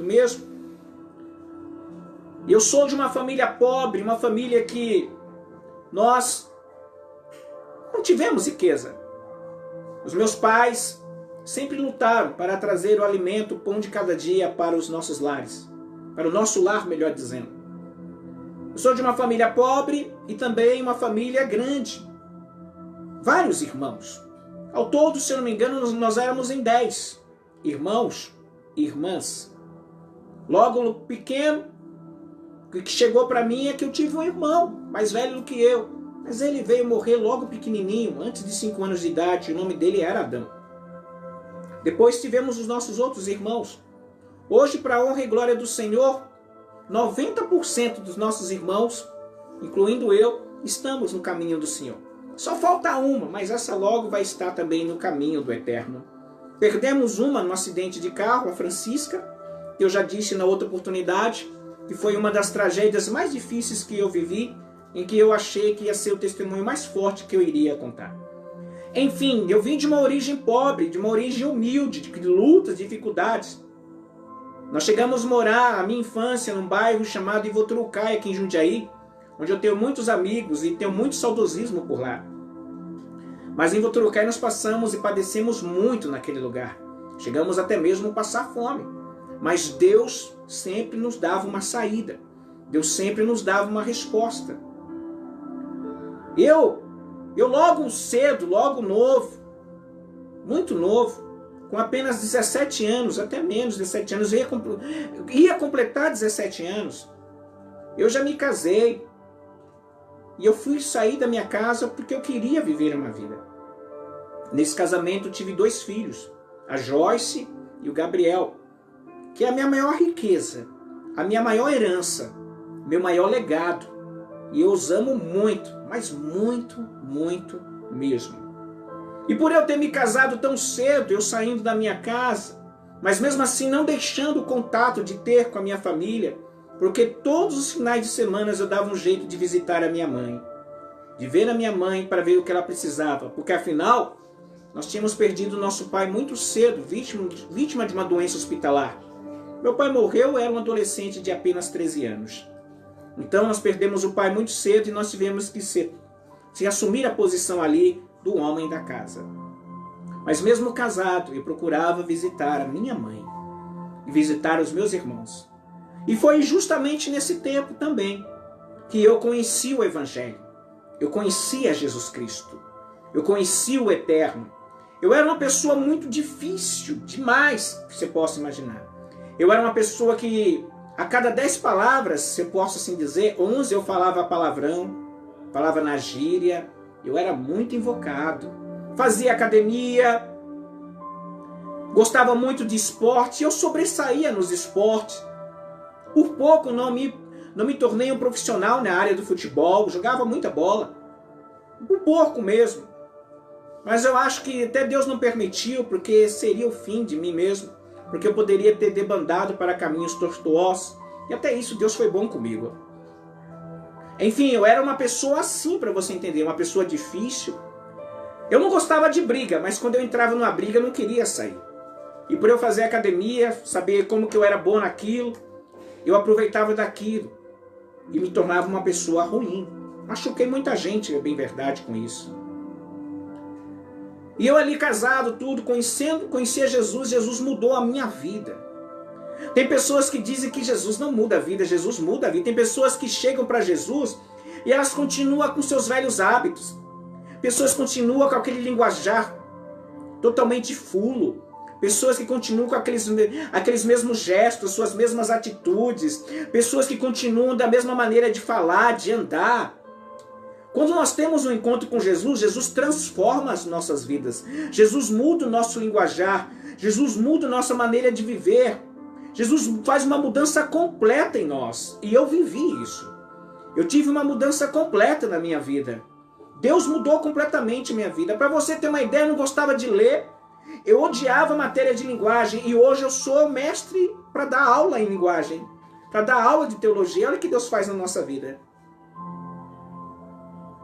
não é mesmo? Eu sou de uma família pobre, uma família que nós não tivemos riqueza. Os meus pais sempre lutaram para trazer o alimento, o pão de cada dia para os nossos lares. Para o nosso lar, melhor dizendo. Eu sou de uma família pobre e também uma família grande. Vários irmãos. Ao todo, se eu não me engano, nós éramos em 10 irmãos e irmãs. Logo pequeno, o que chegou para mim é que eu tive um irmão mais velho do que eu. Mas ele veio morrer logo pequenininho, antes de 5 anos de idade. O nome dele era Adão. Depois tivemos os nossos outros irmãos. Hoje, para a honra e glória do Senhor, 90% dos nossos irmãos, incluindo eu, estamos no caminho do Senhor. Só falta uma, mas essa logo vai estar também no caminho do eterno. Perdemos uma no acidente de carro, a Francisca, que eu já disse na outra oportunidade, que foi uma das tragédias mais difíceis que eu vivi, em que eu achei que ia ser o testemunho mais forte que eu iria contar. Enfim, eu vim de uma origem pobre, de uma origem humilde, de lutas, dificuldades. Nós chegamos a morar, a minha infância, num bairro chamado Ivoturucai, aqui em Jundiaí, onde eu tenho muitos amigos e tenho muito saudosismo por lá. Mas em Ivoturucai nós passamos e padecemos muito naquele lugar. Chegamos até mesmo a passar fome. Mas Deus sempre nos dava uma saída. Deus sempre nos dava uma resposta. Eu logo cedo, logo novo, muito novo, com apenas 17 anos, até menos de 17 anos, ia completar 17 anos, eu já me casei. E eu fui sair da minha casa porque eu queria viver uma vida. Nesse casamento eu tive 2 filhos, a Joyce e o Gabriel, que é a minha maior riqueza, a minha maior herança, meu maior legado. E eu os amo muito, mas muito, muito mesmo. E por eu ter me casado tão cedo, eu saindo da minha casa, mas mesmo assim não deixando o contato de ter com a minha família, porque todos os finais de semana eu dava um jeito de visitar a minha mãe, de ver a minha mãe para ver o que ela precisava, porque afinal nós tínhamos perdido nosso pai muito cedo, vítima de uma doença hospitalar. Meu pai morreu, eu era um adolescente de apenas 13 anos. Então nós perdemos o pai muito cedo e nós tivemos que se assumir a posição ali do homem da casa. Mas mesmo casado, eu procurava visitar a minha mãe e visitar os meus irmãos. E foi justamente nesse tempo também que eu conheci o Evangelho. Eu conhecia Jesus Cristo. Eu conheci o Eterno. Eu era uma pessoa muito difícil, demais, que você possa imaginar. Eu era uma pessoa que, a cada 10 palavras, se eu posso assim dizer, 11 eu falava palavrão, falava na gíria. Eu era muito invocado. Fazia academia, gostava muito de esporte. Eu sobressaía nos esportes. Por pouco não me tornei um profissional na área do futebol. Jogava muita bola. Por pouco mesmo. Mas eu acho que até Deus não permitiu, porque seria o fim de mim mesmo. Porque eu poderia ter debandado para caminhos tortuosos. E até isso Deus foi bom comigo. Enfim, eu era uma pessoa assim, para você entender. Uma pessoa difícil. Eu não gostava de briga, mas quando eu entrava numa briga eu não queria sair. E por eu fazer academia, saber como que eu era bom naquilo, eu aproveitava daquilo e me tornava uma pessoa ruim. Machuquei muita gente, é bem verdade, com isso. E eu ali casado, tudo, conhecia Jesus, Jesus mudou a minha vida. Tem pessoas que dizem que Jesus não muda a vida, Jesus muda a vida. Tem pessoas que chegam para Jesus e elas continuam com seus velhos hábitos. Pessoas continuam com aquele linguajar totalmente fulo. Pessoas que continuam com aqueles mesmos gestos, suas mesmas atitudes. Pessoas que continuam da mesma maneira de falar, de andar. Quando nós temos um encontro com Jesus, Jesus transforma as nossas vidas. Jesus muda o nosso linguajar. Jesus muda a nossa maneira de viver. Jesus faz uma mudança completa em nós. E eu vivi isso. Eu tive uma mudança completa na minha vida. Deus mudou completamente a minha vida. Para você ter uma ideia, eu não gostava de ler. Eu odiava matéria de linguagem. E hoje eu sou mestre para dar aula em linguagem. Para dar aula de teologia. Olha o que Deus faz na nossa vida.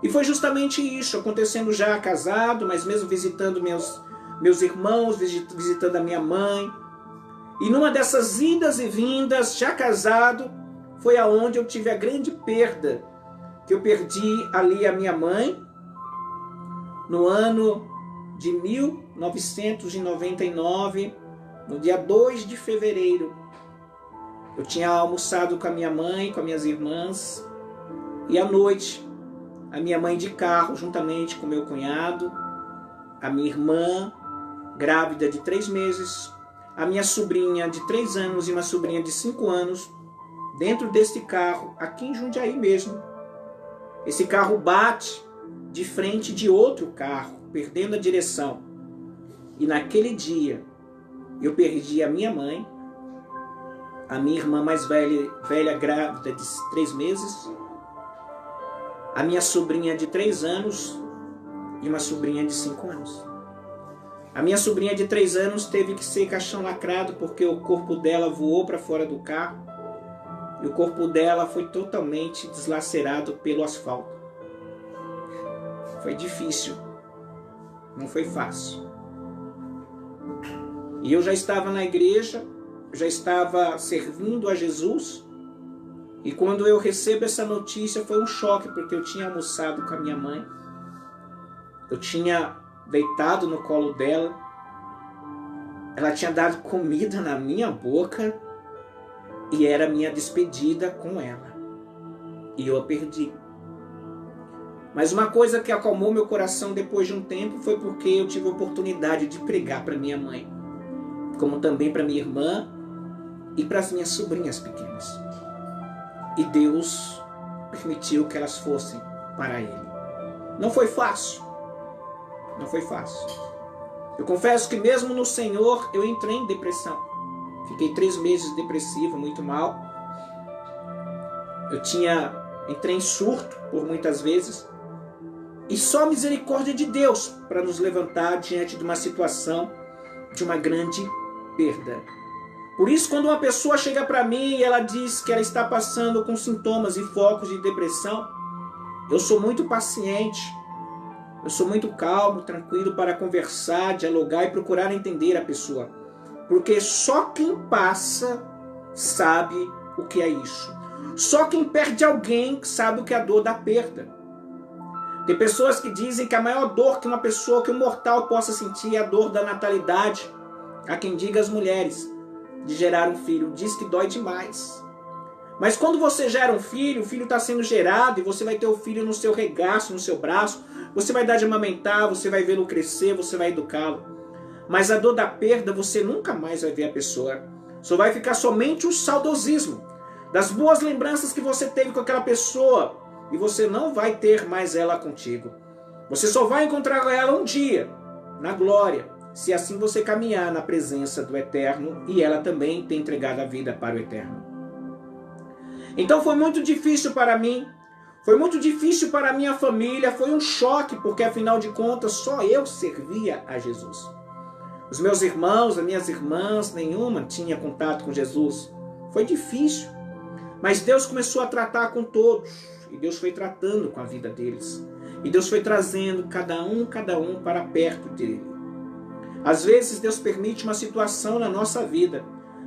E foi justamente isso, acontecendo já casado, mas mesmo visitando meus irmãos, visitando a minha mãe. E numa dessas idas e vindas, já casado, foi aonde eu tive a grande perda, que eu perdi ali a minha mãe, no ano de 1999, no dia 2 de fevereiro. Eu tinha almoçado com a minha mãe, com as minhas irmãs, e à noite, a minha mãe de carro, juntamente com meu cunhado, a minha irmã, grávida de 3 meses, a minha sobrinha de 3 anos e uma sobrinha de 5 anos, dentro desse carro, aqui em Jundiaí mesmo. Esse carro bate de frente de outro carro, perdendo a direção. E naquele dia, eu perdi a minha mãe, a minha irmã mais velha grávida de 3 meses, a minha sobrinha de 3 anos e uma sobrinha de 5 anos. A minha sobrinha de 3 anos teve que ser caixão lacrado porque o corpo dela voou para fora do carro e o corpo dela foi totalmente deslacerado pelo asfalto. Foi difícil, não foi fácil. E eu já estava na igreja, já estava servindo a Jesus, e quando eu recebo essa notícia foi um choque, porque eu tinha almoçado com a minha mãe, eu tinha deitado no colo dela, ela tinha dado comida na minha boca, e era a minha despedida com ela, e eu a perdi. Mas uma coisa que acalmou meu coração depois de um tempo foi porque eu tive a oportunidade de pregar para minha mãe, como também para minha irmã e para as minhas sobrinhas pequenas. E Deus permitiu que elas fossem para Ele. Não foi fácil. Não foi fácil. Eu confesso que mesmo no Senhor eu entrei em depressão. Fiquei 3 meses depressivo, muito mal. Entrei em surto por muitas vezes. E só a misericórdia de Deus para nos levantar diante de uma situação de uma grande perda. Por isso, quando uma pessoa chega para mim e ela diz que ela está passando com sintomas e focos de depressão, eu sou muito paciente, eu sou muito calmo, tranquilo para conversar, dialogar e procurar entender a pessoa. Porque só quem passa sabe o que é isso. Só quem perde alguém sabe o que é a dor da perda. Tem pessoas que dizem que a maior dor que uma pessoa, que um mortal possa sentir é a dor da natalidade. Há quem diga as mulheres, de gerar um filho, diz que dói demais. Mas quando você gera um filho, o filho está sendo gerado e você vai ter o filho no seu regaço, no seu braço, você vai dar de amamentar, você vai vê-lo crescer, você vai educá-lo. Mas a dor da perda, você nunca mais vai ver a pessoa. Só vai ficar somente o saudosismo das boas lembranças que você teve com aquela pessoa e você não vai ter mais ela contigo. Você só vai encontrar ela um dia, na glória, se assim você caminhar na presença do Eterno e ela também ter entregado a vida para o Eterno. Então foi muito difícil para mim, foi muito difícil para a minha família, foi um choque, porque afinal de contas só eu servia a Jesus. Os meus irmãos, as minhas irmãs, nenhuma tinha contato com Jesus. Foi difícil, mas Deus começou a tratar com todos, e Deus foi tratando com a vida deles. E Deus foi trazendo cada um para perto dele. Às vezes Deus permite uma situação na nossa vida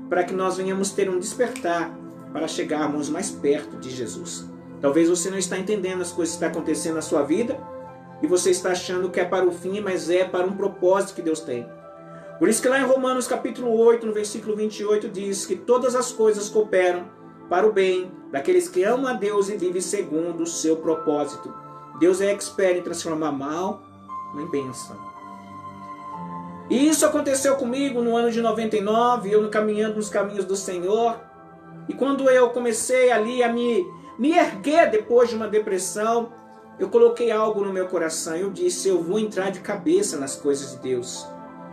para que nós venhamos ter um despertar para chegarmos mais perto de Jesus. Talvez você não está entendendo as coisas que estão acontecendo na sua vida e você está achando que é para o fim, mas é para um propósito que Deus tem. Por isso que lá em Romanos capítulo 8, no versículo 28, diz que todas as coisas cooperam para o bem daqueles que amam a Deus e vivem segundo o seu propósito. Deus é expert em transformar mal em bênção. E isso aconteceu comigo no ano de 99, eu caminhando nos caminhos do Senhor. E quando eu comecei ali a me erguer depois de uma depressão, eu coloquei algo no meu coração. Eu disse, eu vou entrar de cabeça nas coisas de Deus.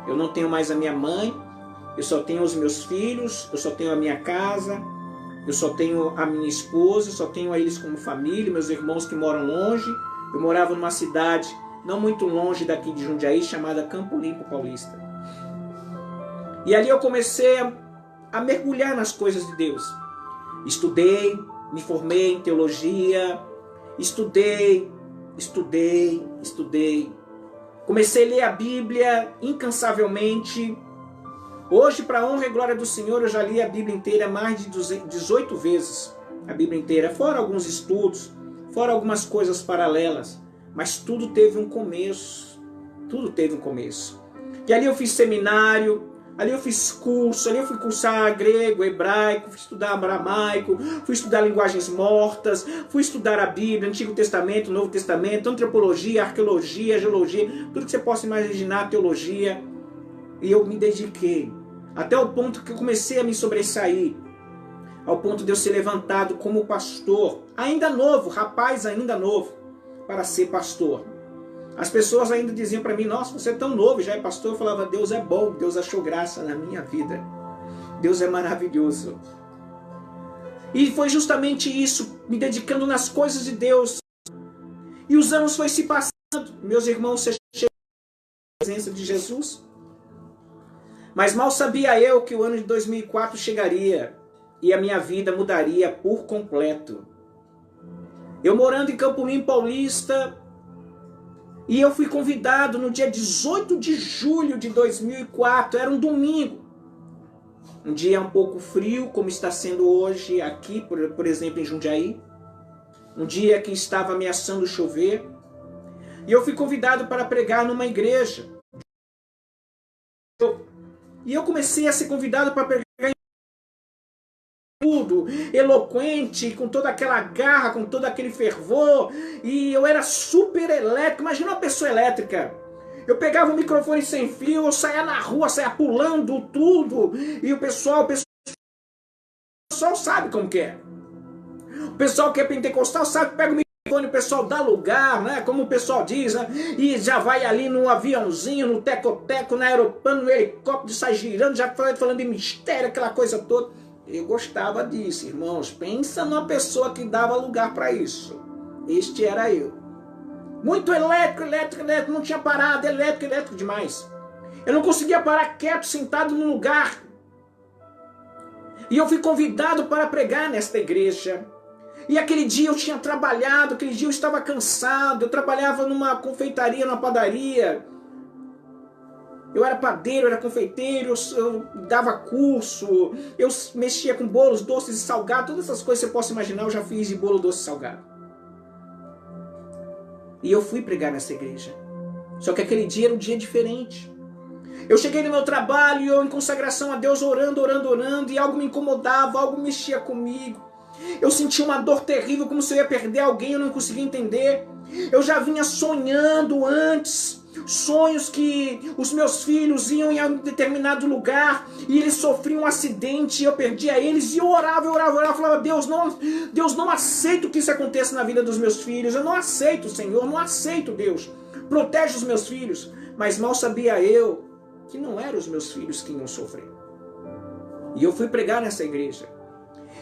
Eu não tenho mais a minha mãe, eu só tenho os meus filhos, eu só tenho a minha casa, eu só tenho a minha esposa, eu só tenho a eles como família, meus irmãos que moram longe. Eu morava numa cidade não muito longe daqui de Jundiaí, chamada Campo Limpo Paulista. E ali eu comecei a mergulhar nas coisas de Deus. Estudei, me formei em teologia, estudei. Comecei a ler a Bíblia incansavelmente. Hoje, para a honra e glória do Senhor, eu já li a Bíblia inteira mais de 18 vezes. A Bíblia inteira, fora alguns estudos, fora algumas coisas paralelas. Mas tudo teve um começo. Tudo teve um começo. E ali eu fiz seminário, ali eu fiz curso, ali eu fui cursar grego, hebraico, fui estudar aramaico, fui estudar linguagens mortas, fui estudar a Bíblia, Antigo Testamento, Novo Testamento, antropologia, arqueologia, geologia, tudo que você possa imaginar, teologia. E eu me dediquei, até o ponto que eu comecei a me sobressair, ao ponto de eu ser levantado como pastor, ainda novo, rapaz ainda novo, para ser pastor. As pessoas ainda diziam para mim, nossa, você é tão novo, já é pastor. Eu falava, Deus é bom, Deus achou graça na minha vida. Deus é maravilhoso. E foi justamente isso, me dedicando nas coisas de Deus. E os anos foi se passando. Meus irmãos, você chegou na presença de Jesus. Mas mal sabia eu que o ano de 2004 chegaria e a minha vida mudaria por completo. Eu morando em Campo Limpo Paulista, e eu fui convidado no dia 18 de julho de 2004, era um domingo. Um dia um pouco frio, como está sendo hoje aqui, por exemplo, em Jundiaí. Um dia que estava ameaçando chover. E eu fui convidado para pregar numa igreja. E eu comecei a ser convidado para pregar em tudo, eloquente, com toda aquela garra, com todo aquele fervor, e eu era super elétrico. Imagina uma pessoa elétrica. Eu pegava o microfone sem fio, eu saía na rua, saía pulando tudo, e o pessoal sabe como que é. O pessoal que é pentecostal sabe que pega o microfone, o pessoal dá lugar, né? Como o pessoal diz, né? E já vai ali no aviãozinho, no teco-teco, no aeroplano, no helicóptero, sai girando, já falando de mistério, aquela coisa toda. Eu gostava disso, irmãos. Pensa numa pessoa que dava lugar para isso. Este era eu. Muito elétrico, não tinha parado, elétrico demais. Eu não conseguia parar quieto, sentado no lugar. E eu fui convidado para pregar nesta igreja. E aquele dia eu tinha trabalhado, aquele dia eu estava cansado, eu trabalhava numa confeitaria, numa padaria. Eu era padeiro, eu era confeiteiro, eu dava curso, eu mexia com bolos, doces e salgados, todas essas coisas que você possa imaginar, eu já fiz de bolo, doce e salgado. E eu fui pregar nessa igreja. Só que aquele dia era um dia diferente. Eu cheguei no meu trabalho, eu em consagração a Deus, orando, e algo me incomodava, algo mexia comigo. Eu sentia uma dor terrível, como se eu ia perder alguém, eu não conseguia entender. Eu já vinha sonhando antes, sonhos que os meus filhos iam em um determinado lugar e eles sofriam um acidente e eu perdia eles, e eu orava, falava, Deus, não aceito que isso aconteça na vida dos meus filhos, eu não aceito, Senhor, não aceito, Deus, protege os meus filhos. Mas mal sabia eu que não eram os meus filhos que iam sofrer. E eu fui pregar nessa igreja.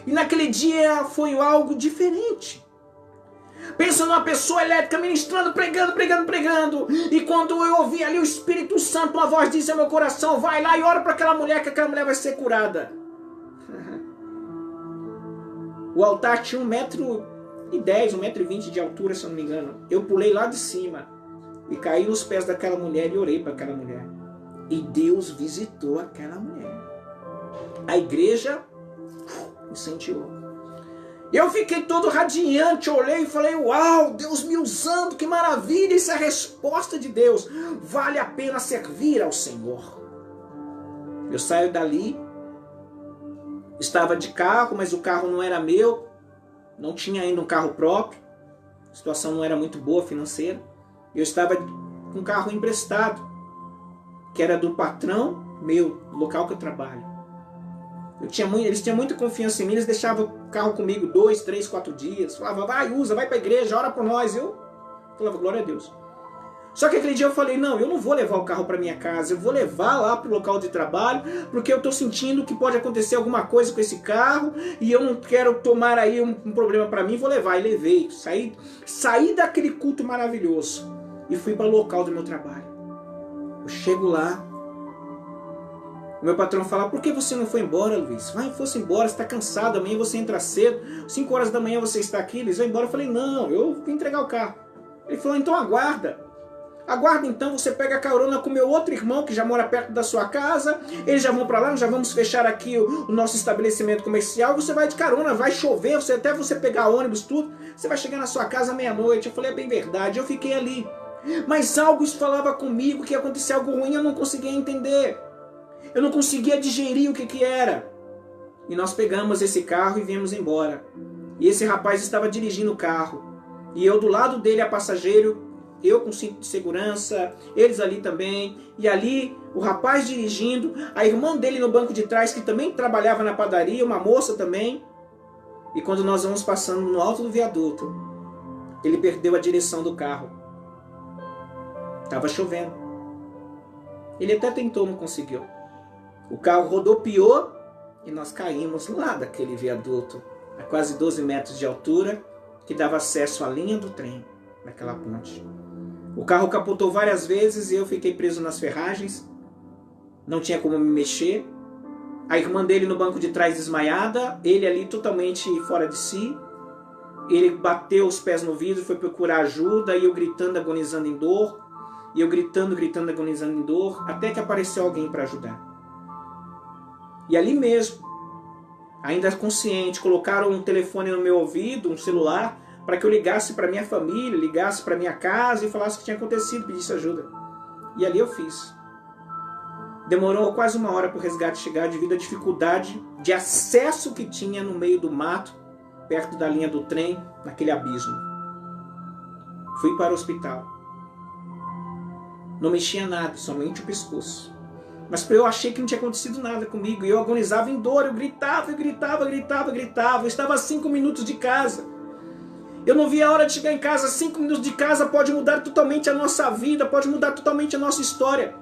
E naquele dia foi algo diferente. Pensa numa pessoa elétrica ministrando, pregando. E quando eu ouvi ali o Espírito Santo, uma voz disse ao meu coração, vai lá e ora para aquela mulher, que aquela mulher vai ser curada. O altar tinha 1,10 m, 1,20 m de altura, se eu não me engano. Eu pulei lá de cima e caí nos pés daquela mulher e orei para aquela mulher. E Deus visitou aquela mulher. A igreja incentivou. Eu fiquei todo radiante, olhei e falei, uau, Deus me usando, que maravilha, isso é a resposta de Deus. Vale a pena servir ao Senhor. Eu saio dali, estava de carro, mas o carro não era meu, não tinha ainda um carro próprio, a situação não era muito boa financeira. Eu estava com um carro emprestado, que era do patrão meu, do local que eu trabalho. Eles tinham muita confiança em mim, eles deixavam o carro comigo 2, 3, 4 dias. Falavam, vai, usa, vai para a igreja, ora por nós. Eu falava, glória a Deus. Só que aquele dia eu falei, não, eu não vou levar o carro para minha casa, eu vou levar lá para o local de trabalho, porque eu estou sentindo que pode acontecer alguma coisa com esse carro, e eu não quero tomar aí um problema para mim, vou levar. E levei, saí daquele culto maravilhoso e fui para o local do meu trabalho. Eu chego lá, o meu patrão fala, por que você não foi embora, Luiz? Vai, fosse embora, você está cansado, amanhã você entra cedo, 5 horas da manhã você está aqui, Luiz, vai embora. Eu falei, não, eu vim entregar o carro. Ele falou, então aguarda. Aguarda então, você pega carona com meu outro irmão que já mora perto da sua casa, eles já vão para lá, nós já vamos fechar aqui o nosso estabelecimento comercial, você vai de carona, vai chover, até você pegar ônibus, tudo, você vai chegar na sua casa meia-noite. Eu falei, é bem verdade, eu fiquei ali. Mas algo isso falava comigo, que ia acontecer algo ruim, eu não conseguia entender. Eu não conseguia digerir o que era. E nós pegamos esse carro e viemos embora. E esse rapaz estava dirigindo o carro. E eu do lado dele, a passageiro, eu com cinto de segurança, eles ali também. E ali, o rapaz dirigindo, a irmã dele no banco de trás, que também trabalhava na padaria, uma moça também. E quando nós vamos passando no alto do viaduto, ele perdeu a direção do carro. Estava chovendo. Ele até tentou, não conseguiu. O carro rodopiou e nós caímos lá daquele viaduto, a quase 12 metros de altura, que dava acesso à linha do trem, naquela ponte. O carro capotou várias vezes e eu fiquei preso nas ferragens. Não tinha como me mexer. A irmã dele no banco de trás desmaiada, ele ali totalmente fora de si. Ele bateu os pés no vidro, foi procurar ajuda, e eu gritando, agonizando em dor. E eu gritando, agonizando em dor, até que apareceu alguém para ajudar. E ali mesmo, ainda consciente, colocaram um telefone no meu ouvido, um celular, para que eu ligasse para minha família, ligasse para minha casa e falasse o que tinha acontecido, pedisse ajuda. E ali eu fiz. Demorou quase 1 hora para o resgate chegar, devido à dificuldade de acesso que tinha no meio do mato, perto da linha do trem, naquele abismo. Fui para o hospital. Não mexia nada, somente o pescoço. Mas eu achei que não tinha acontecido nada comigo. E eu agonizava em dor, eu gritava. Eu estava a 5 minutos de casa. Eu não via a hora de chegar em casa. 5 minutos de casa pode mudar totalmente a nossa vida, pode mudar totalmente a nossa história.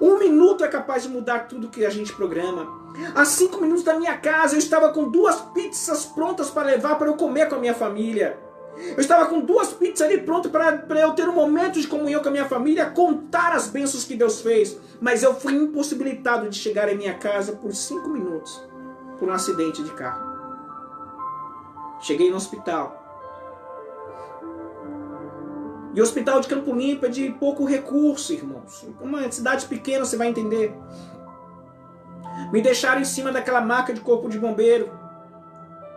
1 minuto é capaz de mudar tudo que a gente programa. A 5 minutos da minha casa, eu estava com 2 pizzas prontas para levar para eu comer com a minha família. Eu estava com 2 pizzas ali prontas para eu ter um momento de comunhão com a minha família, contar as bênçãos que Deus fez. Mas eu fui impossibilitado de chegar em minha casa por 5 minutos, por um acidente de carro. Cheguei no hospital. E o hospital de Campo Limpo é de pouco recurso, irmãos. Uma cidade pequena, você vai entender. Me deixaram em cima daquela maca de corpo de bombeiro.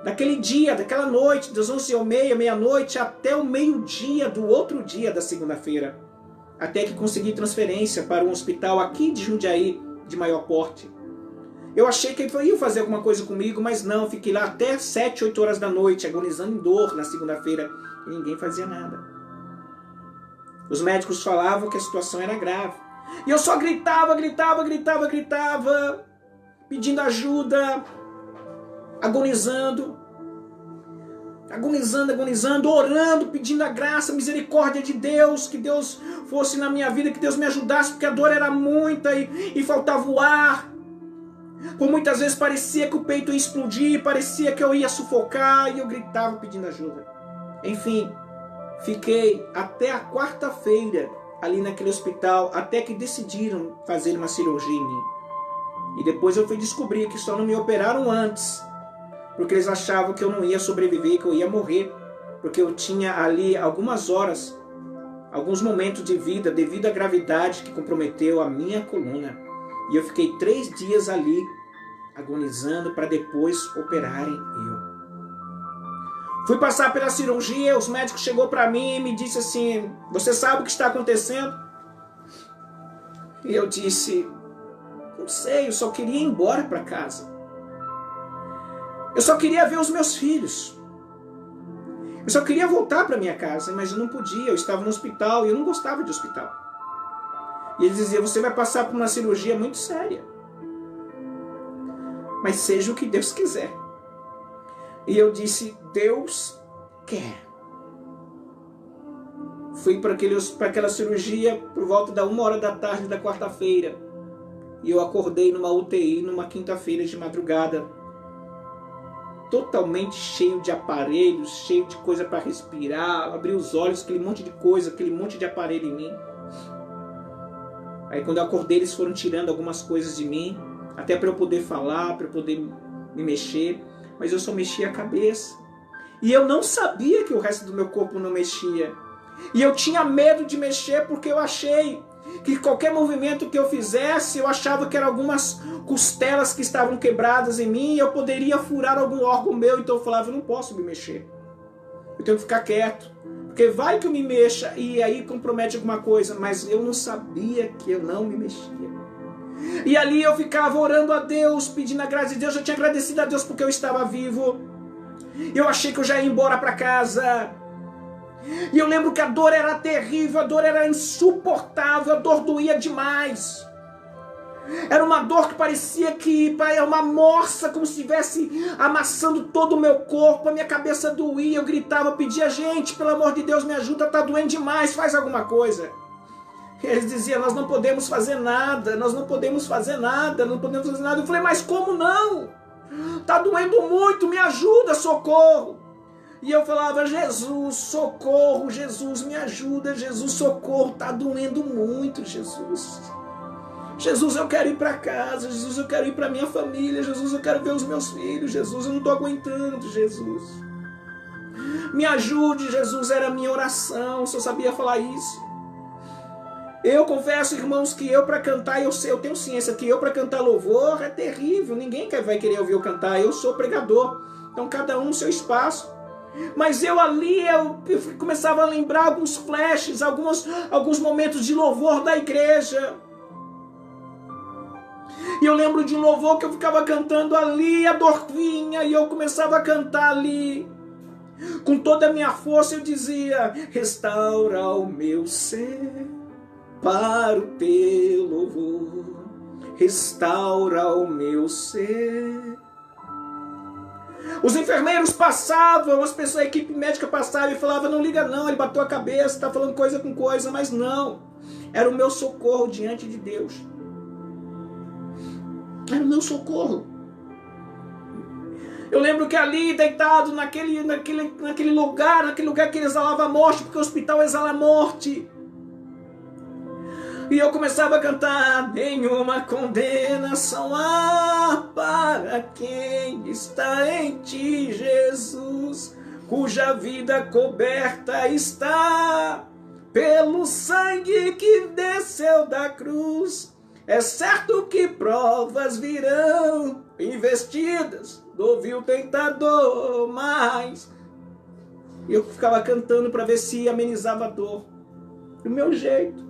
Daquele dia, daquela noite, das 11h30, meia-noite, até o meio-dia do outro dia da segunda-feira. Até que consegui transferência para um hospital aqui de Jundiaí, de maior porte. Eu achei que ele ia fazer alguma coisa comigo, mas não. Fiquei lá até 7, 8 horas da noite, agonizando em dor na segunda-feira. E ninguém fazia nada. Os médicos falavam que a situação era grave. E eu só gritava, pedindo ajuda, agonizando, orando, pedindo a graça, a misericórdia de Deus, que Deus fosse na minha vida, que Deus me ajudasse, porque a dor era muita e faltava o ar. Por muitas vezes parecia que o peito ia explodir, parecia que eu ia sufocar, e eu gritava pedindo ajuda. Enfim, fiquei até a quarta-feira ali naquele hospital, até que decidiram fazer uma cirurgia em mim. E depois eu fui descobrir que só não me operaram antes, porque eles achavam que eu não ia sobreviver, que eu ia morrer, porque eu tinha ali algumas horas, alguns momentos de vida, devido à gravidade que comprometeu a minha coluna. E eu fiquei 3 dias ali, agonizando, para depois operarem eu. Fui passar pela cirurgia, os médicos chegou para mim e me disse assim: você sabe o que está acontecendo? E eu disse: não sei, eu só queria ir embora para casa. Eu só queria ver os meus filhos. Eu só queria voltar para minha casa, mas eu não podia, eu estava no hospital e eu não gostava de hospital. E eles diziam: você vai passar por uma cirurgia muito séria, mas seja o que Deus quiser. E eu disse: Deus quer. Fui para aquela cirurgia por volta da 1h da tarde da quarta-feira. E eu acordei numa UTI numa quinta-feira de madrugada. Totalmente cheio de aparelhos, cheio de coisa para respirar. Abri os olhos, aquele monte de coisa, aquele monte de aparelho em mim. Aí quando eu acordei, eles foram tirando algumas coisas de mim, até para eu poder falar, para eu poder me mexer. Mas eu só mexia a cabeça. E eu não sabia que o resto do meu corpo não mexia. E eu tinha medo de mexer porque eu achei que qualquer movimento que eu fizesse, eu achava que eram algumas costelas que estavam quebradas em mim e eu poderia furar algum órgão meu. Então eu falava, eu não posso me mexer. Eu tenho que ficar quieto. Porque vai que eu me mexa e aí compromete alguma coisa. Mas eu não sabia que eu não me mexia. E ali eu ficava orando a Deus, pedindo a graça de Deus. Eu tinha agradecido a Deus porque eu estava vivo. Eu achei que eu já ia embora para casa. E eu lembro que a dor era terrível, a dor era insuportável, a dor doía demais. Era uma dor que parecia que era uma morsa, como se estivesse amassando todo o meu corpo. A minha cabeça doía, eu gritava, pedia, gente, pelo amor de Deus, me ajuda, tá doendo demais, faz alguma coisa. E eles diziam, nós não podemos fazer nada, nós não podemos fazer nada, não podemos fazer nada. Eu falei, mas como não? Tá doendo muito, me ajuda, socorro. E eu falava, Jesus, socorro, Jesus, me ajuda, Jesus, socorro, tá doendo muito, Jesus. Jesus, eu quero ir para casa, Jesus, eu quero ir para minha família, Jesus, eu quero ver os meus filhos, Jesus, eu não estou aguentando, Jesus. Me ajude, Jesus, era a minha oração, se eu sabia falar isso. Eu confesso, irmãos, que eu para cantar, eu tenho ciência que eu para cantar louvor é terrível, ninguém vai querer ouvir eu cantar, eu sou pregador, então cada um no seu espaço. Mas eu ali, eu começava a lembrar alguns flashes, alguns momentos de louvor da igreja. E eu lembro de um louvor que eu ficava cantando ali, a dor vinha, e eu começava a cantar ali. Com toda a minha força eu dizia, restaura o meu ser para o teu louvor. Restaura o meu ser. Os enfermeiros passavam, as pessoas, a equipe médica passava e falava, não liga não, ele bateu a cabeça, está falando coisa com coisa, mas não. Era o meu socorro diante de Deus. Era o meu socorro. Eu lembro que ali, deitado naquele lugar que exalava a morte, porque o hospital exala a morte. E eu começava a cantar, nenhuma condenação há para quem está em ti, Jesus, cuja vida coberta está pelo sangue que desceu da cruz. É certo que provas virão, investidas do vil tentador, mas... eu ficava cantando para ver se amenizava a dor, do meu jeito.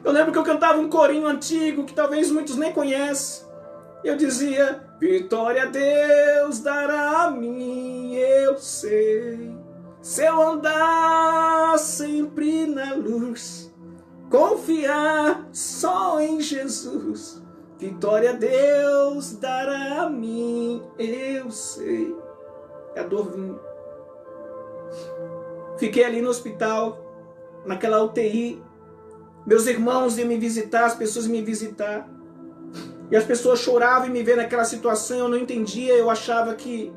Eu lembro que eu cantava um corinho antigo, que talvez muitos nem conhecem. Eu dizia, vitória Deus dará a mim, eu sei. Se eu andar sempre na luz, confiar só em Jesus. Vitória Deus dará a mim, eu sei. A dor vinha. Fiquei ali no hospital, naquela UTI. Meus irmãos iam me visitar, as pessoas iam me visitar. E as pessoas choravam em me ver naquela situação, eu não entendia, eu achava que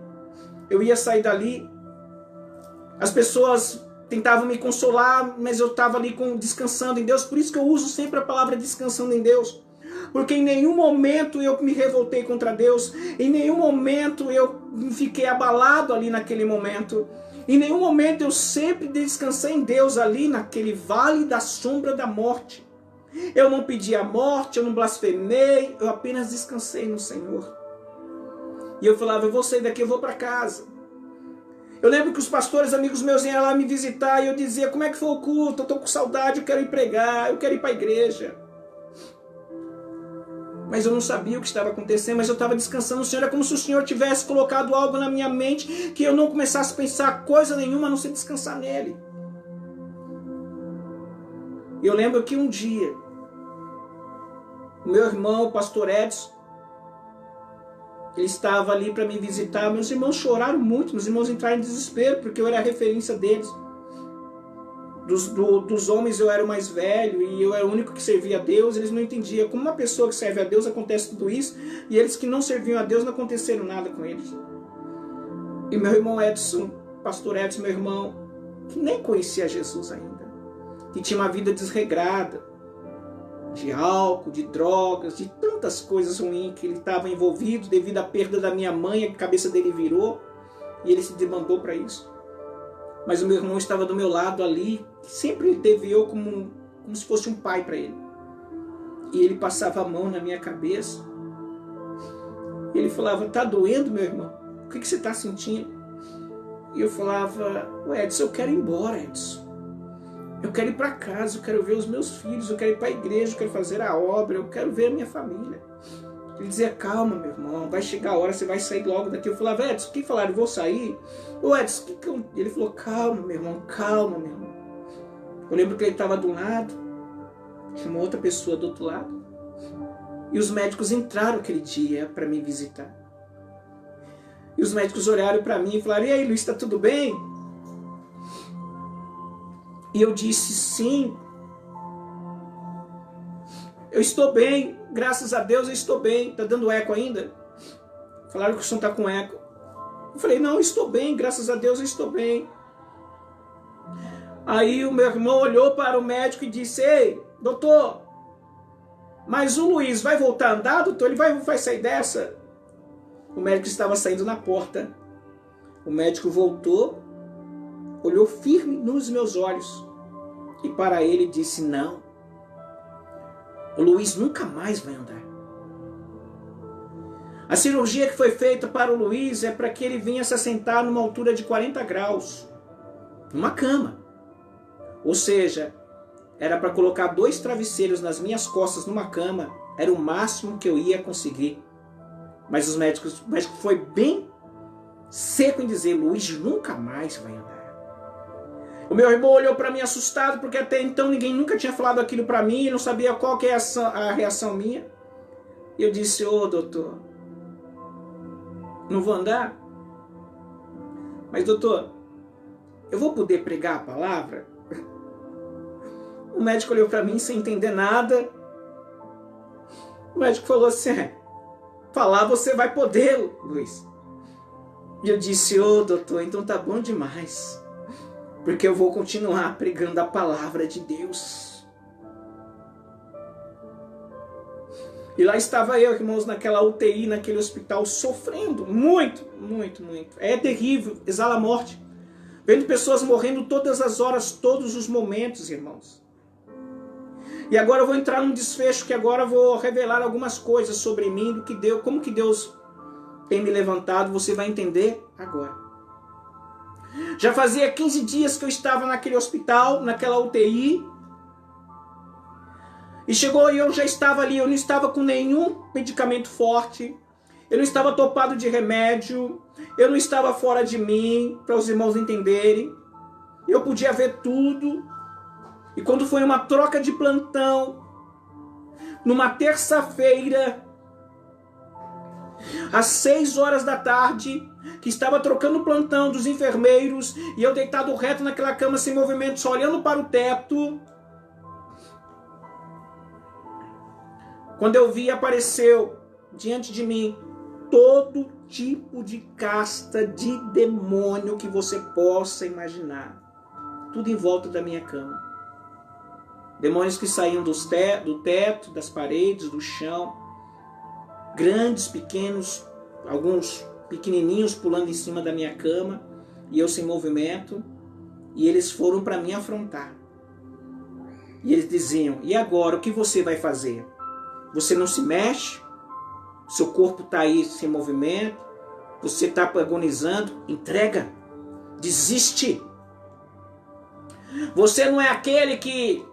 eu ia sair dali. As pessoas tentavam me consolar, mas eu estava ali descansando em Deus. Por isso que eu uso sempre a palavra descansando em Deus. Porque em nenhum momento eu me revoltei contra Deus. Em nenhum momento eu fiquei abalado ali naquele momento. Em nenhum momento eu sempre descansei em Deus ali naquele vale da sombra da morte. Eu não pedi a morte, eu não blasfemei, eu apenas descansei no Senhor. E eu falava, eu vou sair daqui, eu vou para casa. Eu lembro que os pastores, amigos meus, iam lá me visitar e eu dizia, como é que foi o culto? Eu estou com saudade, eu quero ir pregar, eu quero ir para a igreja. Mas eu não sabia o que estava acontecendo, mas eu estava descansando no Senhor. É como se o Senhor tivesse colocado algo na minha mente que eu não começasse a pensar coisa nenhuma, a não ser descansar nele. Eu lembro que um dia, o meu irmão, o pastor Edson, ele estava ali para me visitar. Meus irmãos choraram muito, meus irmãos entraram em desespero, porque eu era a referência deles. Dos homens eu era o mais velho e eu era o único que servia a Deus. Eles não entendiam como uma pessoa que serve a Deus acontece tudo isso, e eles que não serviam a Deus não aconteceram nada com eles. E meu irmão Edson, pastor Edson, meu irmão, que nem conhecia Jesus ainda, que tinha uma vida desregrada, de álcool, de drogas, de tantas coisas ruins que ele estava envolvido devido à perda da minha mãe, a cabeça dele virou e ele se demandou para isso. Mas o meu irmão estava do meu lado ali, sempre teve eu como se fosse um pai para ele. E ele passava a mão na minha cabeça. E ele falava, tá doendo, meu irmão? O que você está sentindo? E eu falava, Edson, eu quero ir embora, Edson. Eu quero ir para casa, eu quero ver os meus filhos, eu quero ir para a igreja, eu quero fazer a obra, eu quero ver a minha família. Ele dizia, calma, meu irmão, vai chegar a hora, você vai sair logo daqui. Eu falava, Edson, o que falaram? Eu vou sair? Edson, o que eu... Ele falou, calma, meu irmão, calma, meu irmão. Eu lembro que ele estava de um lado, tinha uma outra pessoa do outro lado. E os médicos entraram aquele dia para me visitar. E os médicos olharam para mim e falaram, e aí, Luiz, está tudo bem? E eu disse, sim. Eu estou bem, graças a Deus eu estou bem. Está dando eco ainda? Falaram que o som está com eco. Eu falei, não, eu estou bem, graças a Deus eu estou bem. Aí o meu irmão olhou para o médico e disse, ei, doutor, mas o Luiz vai voltar a andar, doutor? Ele vai sair dessa? O médico estava saindo na porta. O médico voltou, olhou firme nos meus olhos e para ele disse, não, o Luiz nunca mais vai andar. A cirurgia que foi feita para o Luiz é para que ele venha se assentar numa altura de 40 graus, numa cama. Ou seja, era para colocar 2 travesseiros nas minhas costas numa cama, era o máximo que eu ia conseguir. Mas o médico foi bem seco em dizer, Luiz nunca mais vai andar. O meu irmão olhou para mim assustado, porque até então ninguém nunca tinha falado aquilo para mim, e não sabia qual que é a reação minha. E eu disse, doutor, não vou andar? Mas doutor, eu vou poder pregar a palavra? O médico olhou para mim sem entender nada. O médico falou assim, falar você vai poder, Luiz. E eu disse, doutor, então tá bom demais. Porque eu vou continuar pregando a palavra de Deus. E lá estava eu, irmãos, naquela UTI, naquele hospital, sofrendo muito, muito, muito. É terrível, exala a morte. Vendo pessoas morrendo todas as horas, todos os momentos, irmãos. E agora eu vou entrar num desfecho, que agora eu vou revelar algumas coisas sobre mim, do que Deus, como que Deus tem me levantado, você vai entender agora. Já fazia 15 dias que eu estava naquele hospital, naquela UTI. E chegou e eu já estava ali, eu não estava com nenhum medicamento forte. Eu não estava topado de remédio. Eu não estava fora de mim, para os irmãos entenderem. Eu podia ver tudo. E quando foi uma troca de plantão, numa terça-feira, às 6 horas da tarde, que estava trocando o plantão dos enfermeiros, e eu deitado reto naquela cama sem movimento, só olhando para o teto, quando eu vi, apareceu diante de mim todo tipo de casta de demônio que você possa imaginar, tudo em volta da minha cama. Demônios que saíam do teto, das paredes, do chão, grandes, pequenos, alguns pequenininhos pulando em cima da minha cama, e eu sem movimento, e eles foram para me afrontar. E eles diziam, e agora, o que você vai fazer? Você não se mexe? Seu corpo está aí sem movimento? Você está agonizando? Entrega! Desiste! Você não é aquele que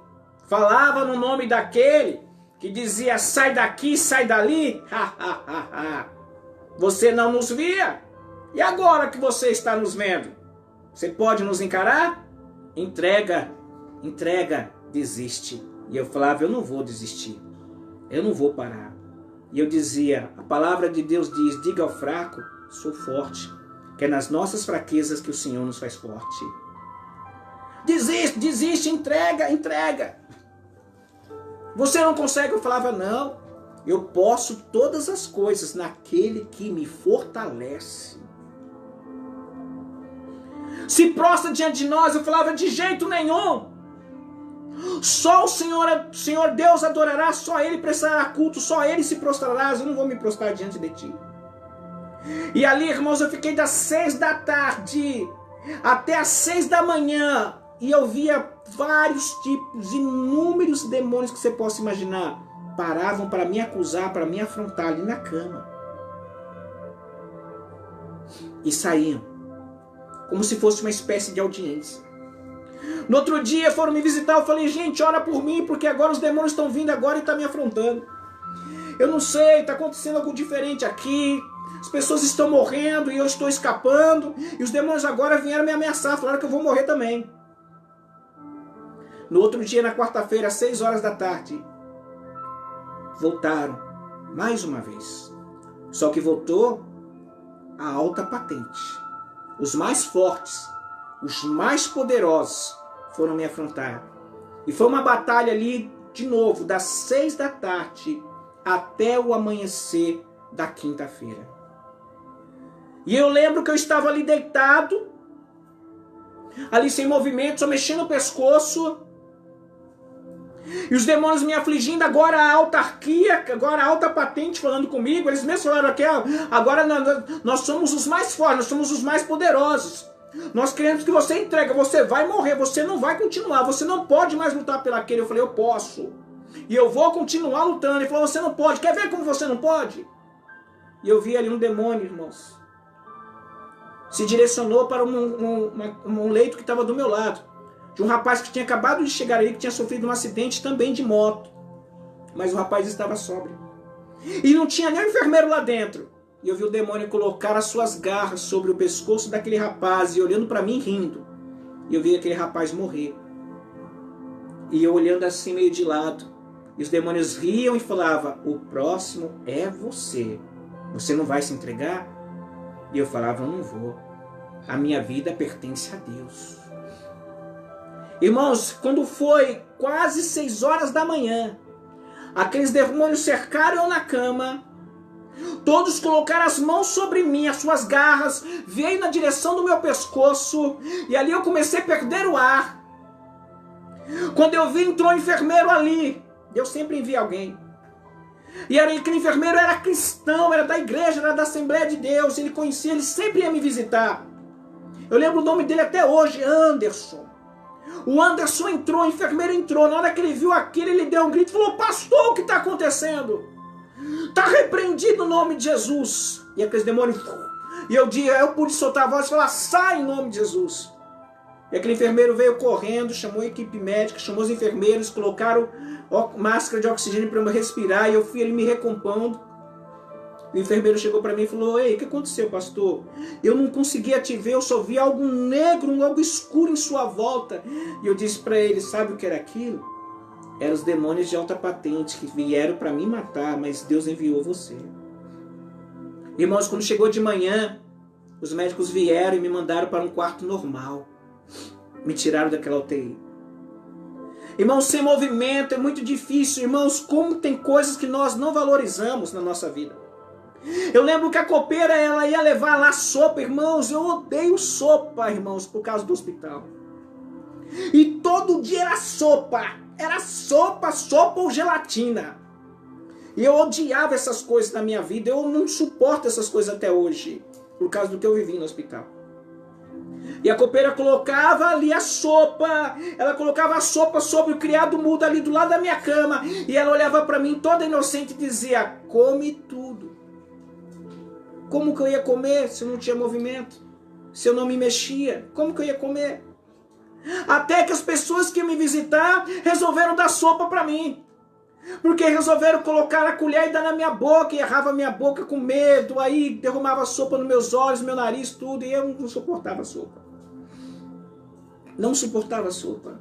falava no nome daquele que dizia, sai daqui, sai dali? Você não nos via? E agora que você está nos vendo? Você pode nos encarar? Entrega, entrega, desiste. E eu falava, eu não vou desistir. Eu não vou parar. E eu dizia, a palavra de Deus diz, diga ao fraco, sou forte. Que é nas nossas fraquezas que o Senhor nos faz forte. Desiste, desiste, entrega, entrega. Você não consegue? Eu falava, não. Eu posso todas as coisas naquele que me fortalece. Se prostra diante de nós, eu falava, de jeito nenhum. Só o Senhor Deus adorará, só Ele prestará culto, só Ele se prostrará, eu não vou me prostrar diante de ti. E ali, irmãos, eu fiquei das 6 da tarde até às 6 da manhã, e eu via vários tipos, inúmeros demônios que você possa imaginar, paravam para me acusar, para me afrontar ali na cama. E saíam, como se fosse uma espécie de audiência. No outro dia foram me visitar, eu falei, gente, ora por mim, porque agora os demônios estão vindo agora e estão me afrontando. Eu não sei, está acontecendo algo diferente aqui, as pessoas estão morrendo e eu estou escapando, e os demônios agora vieram me ameaçar, falaram que eu vou morrer também. No outro dia, na quarta-feira, às 6 horas da tarde, voltaram, mais uma vez. Só que voltou a alta patente. Os mais fortes, os mais poderosos foram me afrontar. E foi uma batalha ali, de novo, das 6 da tarde até o amanhecer da quinta-feira. E eu lembro que eu estava ali deitado, ali sem movimento, só mexendo o pescoço, e os demônios me afligindo, agora a autarquia, agora a alta patente falando comigo, eles mesmos falaram aqui, agora nós somos os mais fortes, nós somos os mais poderosos. Nós queremos que você entregue, você vai morrer, você não vai continuar, você não pode mais lutar pelaquele. Eu falei, eu posso. E eu vou continuar lutando. Ele falou, você não pode. Quer ver como você não pode? E eu vi ali um demônio, irmãos. Se direcionou para um leito que estava do meu lado. De um rapaz que tinha acabado de chegar ali, que tinha sofrido um acidente também de moto. Mas o rapaz estava sóbrio. E não tinha nem um enfermeiro lá dentro. E eu vi o demônio colocar as suas garras sobre o pescoço daquele rapaz e olhando para mim rindo. E eu vi aquele rapaz morrer. E eu olhando assim meio de lado. E os demônios riam e falavam, o próximo é você. Você não vai se entregar? E eu falava, eu não vou. A minha vida pertence a Deus. Irmãos, quando foi quase 6 horas da manhã, aqueles demônios cercaram eu na cama. Todos colocaram as mãos sobre mim, as suas garras, veio na direção do meu pescoço, e ali eu comecei a perder o ar. Quando eu vi, entrou um enfermeiro ali. Eu sempre envio alguém. E aquele enfermeiro era cristão, era da igreja, era da Assembleia de Deus, ele conhecia, ele sempre ia me visitar. Eu lembro o nome dele até hoje, Anderson. O Anderson entrou, o enfermeiro entrou, na hora que ele viu aquilo, ele deu um grito e falou, pastor, o que está acontecendo? Está repreendido o nome de Jesus. E aqueles demônios, e eu pude soltar a voz e falar, sai em nome de Jesus. E aquele enfermeiro veio correndo, chamou a equipe médica, chamou os enfermeiros, colocaram máscara de oxigênio para eu respirar, e eu fui ali me recompondo. O enfermeiro chegou para mim e falou, ei, o que aconteceu, pastor? Eu não conseguia te ver, eu só vi algo negro, algo escuro em sua volta. E eu disse para ele, sabe o que era aquilo? Eram os demônios de alta patente que vieram para me matar, mas Deus enviou você. Irmãos, quando chegou de manhã, os médicos vieram e me mandaram para um quarto normal. Me tiraram daquela UTI. Irmãos, sem movimento é muito difícil. Irmãos, como tem coisas que nós não valorizamos na nossa vida. Eu lembro que a copeira, ela ia levar lá sopa, irmãos. Eu odeio sopa, irmãos, por causa do hospital. E todo dia era sopa. Era sopa ou gelatina. E eu odiava essas coisas na minha vida. Eu não suporto essas coisas até hoje, por causa do que eu vivi no hospital. E a copeira colocava ali a sopa. Ela colocava a sopa sobre o criado mudo ali do lado da minha cama. E ela olhava para mim toda inocente e dizia, come tudo. Como que eu ia comer se eu não tinha movimento? Se eu não me mexia? Como que eu ia comer? Até que as pessoas que iam me visitar resolveram dar sopa para mim. Porque resolveram colocar a colher e dar na minha boca. E errava a minha boca com medo. Aí derramava sopa nos meus olhos, meu nariz, tudo. E eu não suportava sopa. Não suportava sopa.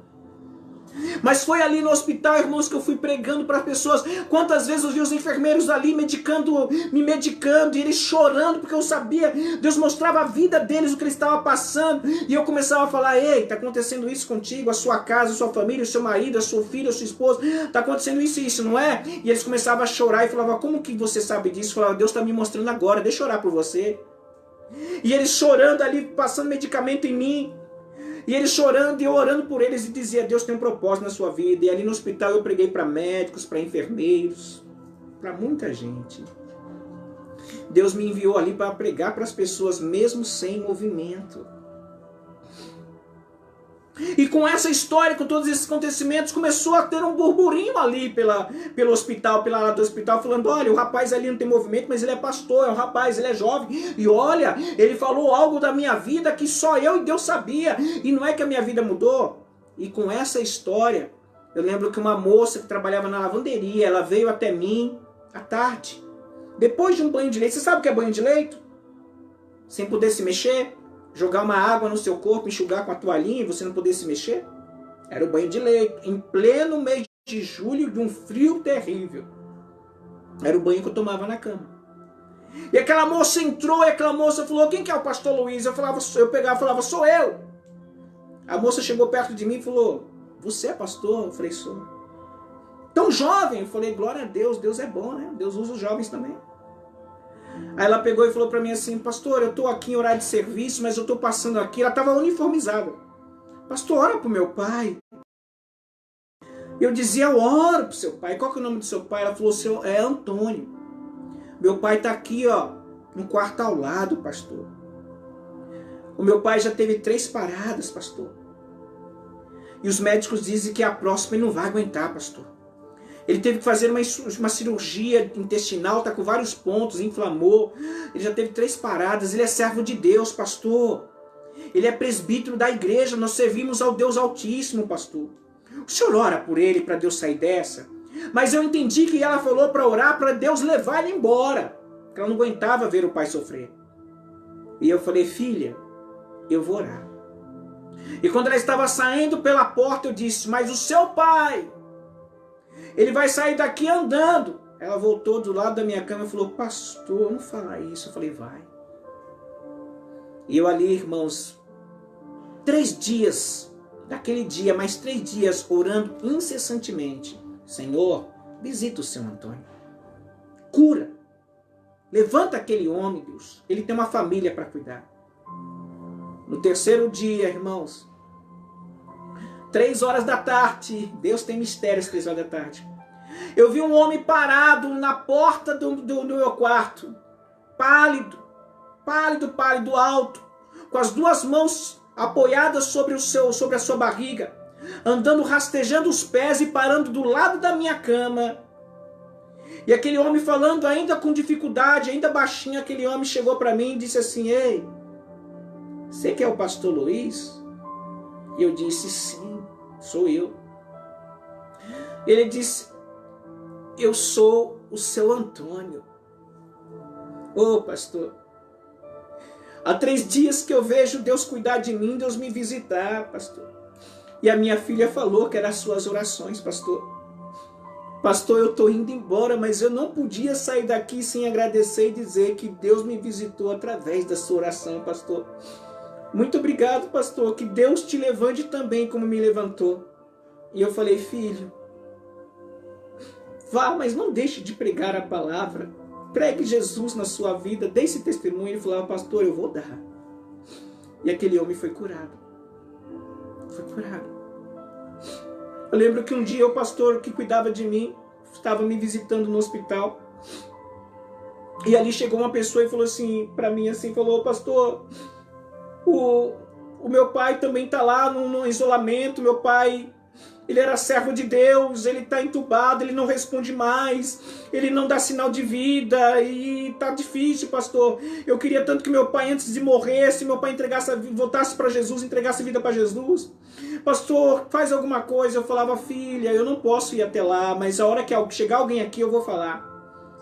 Mas foi ali no hospital, irmãos, que eu fui pregando para as pessoas. Quantas vezes eu vi os enfermeiros ali me medicando, e eles chorando, porque eu sabia, Deus mostrava a vida deles, o que eles estavam passando, e eu começava a falar, ei, está acontecendo isso contigo, a sua casa, a sua família, o seu marido, a sua filha, a sua esposa, está acontecendo isso e isso, não é? E eles começavam a chorar e falavam, como que você sabe disso? Eu falava, Deus está me mostrando agora, deixa eu orar por você. E eles chorando ali, passando medicamento em mim, e eles chorando e eu orando por eles e dizia, Deus tem um propósito na sua vida. E ali no hospital eu preguei para médicos, para enfermeiros, para muita gente. Deus me enviou ali para pregar para as pessoas mesmo sem movimento. E com essa história, com todos esses acontecimentos, começou a ter um burburinho ali pelo hospital, pela área do hospital, falando, olha, o rapaz ali não tem movimento, mas ele é pastor, é um rapaz, ele é jovem, e olha, ele falou algo da minha vida que só eu e Deus sabia, e não é que a minha vida mudou. E com essa história, eu lembro que uma moça que trabalhava na lavanderia, ela veio até mim à tarde, depois de um banho de leito. Você sabe o que é banho de leito? Sem poder se mexer, jogar uma água no seu corpo, enxugar com a toalhinha e você não poder se mexer. Era o banho de leito, em pleno mês de julho, de um frio terrível. Era o banho que eu tomava na cama. E aquela moça entrou, e aquela moça falou, quem que é o pastor Luiz? Eu pegava e falava, sou eu. A moça chegou perto de mim e falou, você é pastor? Eu falei, sou. Tão jovem? Eu falei, glória a Deus, Deus é bom, né? Deus usa os jovens também. Aí ela pegou e falou para mim assim, pastor, eu estou aqui em horário de serviço, mas eu estou passando aqui. Ela estava uniformizada. Pastor, ora para o meu pai. Eu dizia, eu oro para o seu pai. Qual que é o nome do seu pai? Ela falou, é Antônio. Meu pai está aqui, ó, no quarto ao lado, pastor. O meu pai já teve 3 paradas, pastor. E os médicos dizem que a próxima ele não vai aguentar, pastor. Ele teve que fazer uma cirurgia intestinal, está com vários pontos, inflamou. Ele já teve 3 paradas, ele é servo de Deus, pastor. Ele é presbítero da igreja, nós servimos ao Deus Altíssimo, pastor. O senhor ora por ele para Deus sair dessa? Mas eu entendi que ela falou para orar para Deus levar ele embora. Porque ela não aguentava ver o pai sofrer. E eu falei, filha, eu vou orar. E quando ela estava saindo pela porta, eu disse, mas o seu pai, ele vai sair daqui andando. Ela voltou do lado da minha cama e falou, pastor, não fala isso. Eu falei, vai. E eu ali, irmãos, 3 dias, daquele dia, mais 3 dias, orando incessantemente. Senhor, visita o seu Antônio. Cura. Levanta aquele homem, Deus. Ele tem uma família para cuidar. No 3º dia, irmãos, 3 horas da tarde, Deus tem mistérios, 3 horas da tarde. Eu vi um homem parado na porta do meu quarto, pálido, alto, com as 2 mãos apoiadas sobre a sua barriga, andando, rastejando os pés e parando do lado da minha cama. E aquele homem falando ainda com dificuldade, ainda baixinho, aquele homem chegou para mim e disse assim, ei, você que é o pastor Luiz? E eu disse, sim, sou eu. Ele disse, eu sou o seu Antônio. Ô pastor, há 3 dias que eu vejo Deus cuidar de mim, Deus me visitar, pastor. E a minha filha falou que eram as suas orações, pastor. Pastor, eu estou indo embora, mas eu não podia sair daqui sem agradecer e dizer que Deus me visitou através da sua oração, pastor. Muito obrigado, pastor, que Deus te levante também como me levantou. E eu falei, filho, vá, mas não deixe de pregar a palavra. Pregue Jesus na sua vida, dê esse testemunho. Ele falava, pastor, eu vou dar. E aquele homem foi curado. Foi curado. Eu lembro que um dia o pastor que cuidava de mim estava me visitando no hospital. E ali chegou uma pessoa e falou assim, para mim assim, falou, pastor, o meu pai também está lá no isolamento, meu pai, ele era servo de Deus, ele está entubado, ele não responde mais, ele não dá sinal de vida e tá difícil, pastor. Eu queria tanto que meu pai, antes de morrer, se meu pai voltasse para Jesus, entregasse a vida para Jesus. Pastor, faz alguma coisa. Eu falava, filha, eu não posso ir até lá, mas a hora que chegar alguém aqui eu vou falar.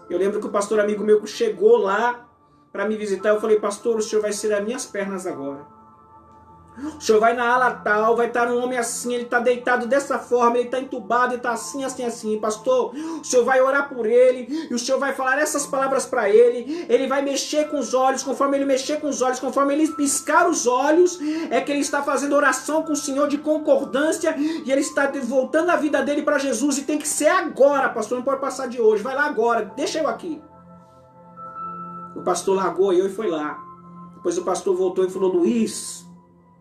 Eu lembro que o pastor amigo meu chegou lá para me visitar. Eu falei, pastor, o senhor vai ser as minhas pernas agora. O senhor vai na ala tal, vai estar um homem assim, ele está deitado dessa forma, ele está entubado, ele está assim, assim, assim. Pastor, o senhor vai orar por ele, e o senhor vai falar essas palavras para ele vai mexer com os olhos, conforme ele mexer com os olhos, conforme ele piscar os olhos, é que ele está fazendo oração com o Senhor de concordância, e ele está voltando a vida dele para Jesus, e tem que ser agora, pastor, não pode passar de hoje, vai lá agora, deixa eu aqui. O pastor largou eu e foi lá. Depois o pastor voltou e falou, Luiz,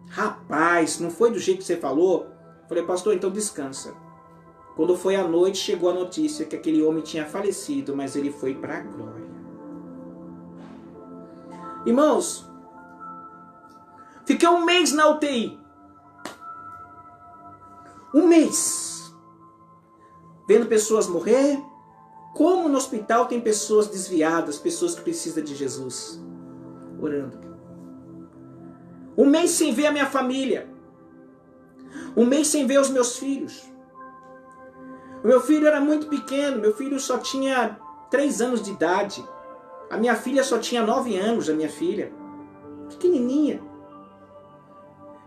rapaz, não foi do jeito que você falou? Eu falei, pastor, então descansa. Quando foi à noite, chegou a notícia que aquele homem tinha falecido, mas ele foi para a glória. Irmãos, fiquei um mês na UTI. Um mês vendo pessoas morrer, como no hospital tem pessoas desviadas, pessoas que precisam de Jesus, orando. Um mês sem ver a minha família. Um mês sem ver os meus filhos. O meu filho era muito pequeno, meu filho só tinha 3 anos de idade. A minha filha só tinha 9 anos, a minha filha. Pequenininha.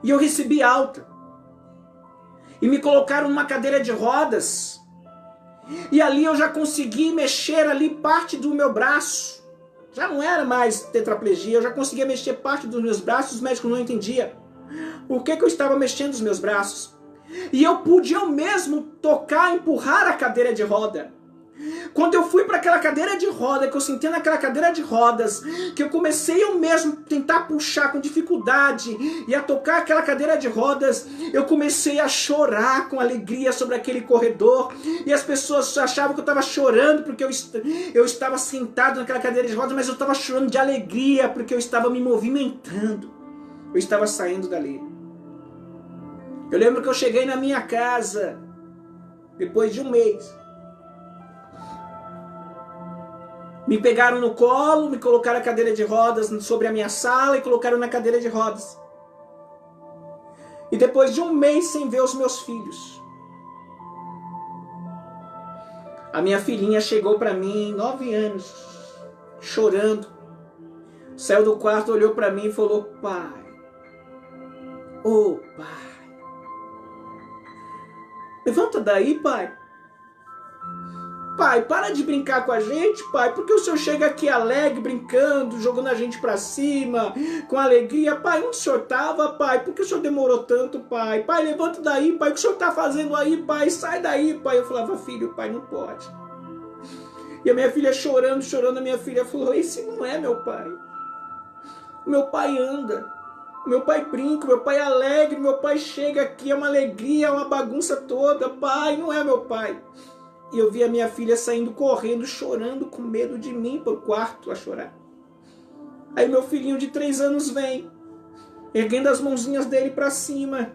E eu recebi alta. E me colocaram numa cadeira de rodas. E ali eu já consegui mexer ali parte do meu braço. Já não era mais tetraplegia, eu já conseguia mexer parte dos meus braços, os médicos não entendiam. Por que eu estava mexendo os meus braços? E eu pude eu mesmo tocar, empurrar a cadeira de roda. Quando eu fui para aquela cadeira de roda, que eu sentei naquela cadeira de rodas, que eu comecei eu mesmo tentar puxar com dificuldade e a tocar aquela cadeira de rodas, eu comecei a chorar com alegria sobre aquele corredor, e as pessoas achavam que eu estava chorando porque eu estava sentado naquela cadeira de rodas, mas eu estava chorando de alegria porque eu estava me movimentando, eu estava saindo dali. Eu lembro que eu cheguei na minha casa depois de um mês. Me pegaram no colo, me colocaram a cadeira de rodas sobre a minha sala e colocaram na cadeira de rodas. E depois de um mês sem ver os meus filhos, a minha filhinha chegou para mim, 9 anos, chorando. Saiu do quarto, olhou para mim e falou: pai, ô pai, levanta daí, pai. Pai, para de brincar com a gente, pai, porque o senhor chega aqui alegre, brincando, jogando a gente pra cima, com alegria. Pai, onde o senhor estava, pai? Por que o senhor demorou tanto, pai? Pai, levanta daí, pai, o que o senhor está fazendo aí, pai? Sai daí, pai. Eu falava: filho, pai, não pode. E a minha filha chorando, a minha filha falou: esse não é meu pai. O meu pai anda, o meu pai brinca, o meu pai é alegre, o meu pai chega aqui, é uma alegria, é uma bagunça toda. Pai, não é meu pai. E eu vi a minha filha saindo correndo, chorando, com medo de mim, para o quarto a chorar. Aí meu filhinho de 3 anos vem, erguendo as mãozinhas dele para cima,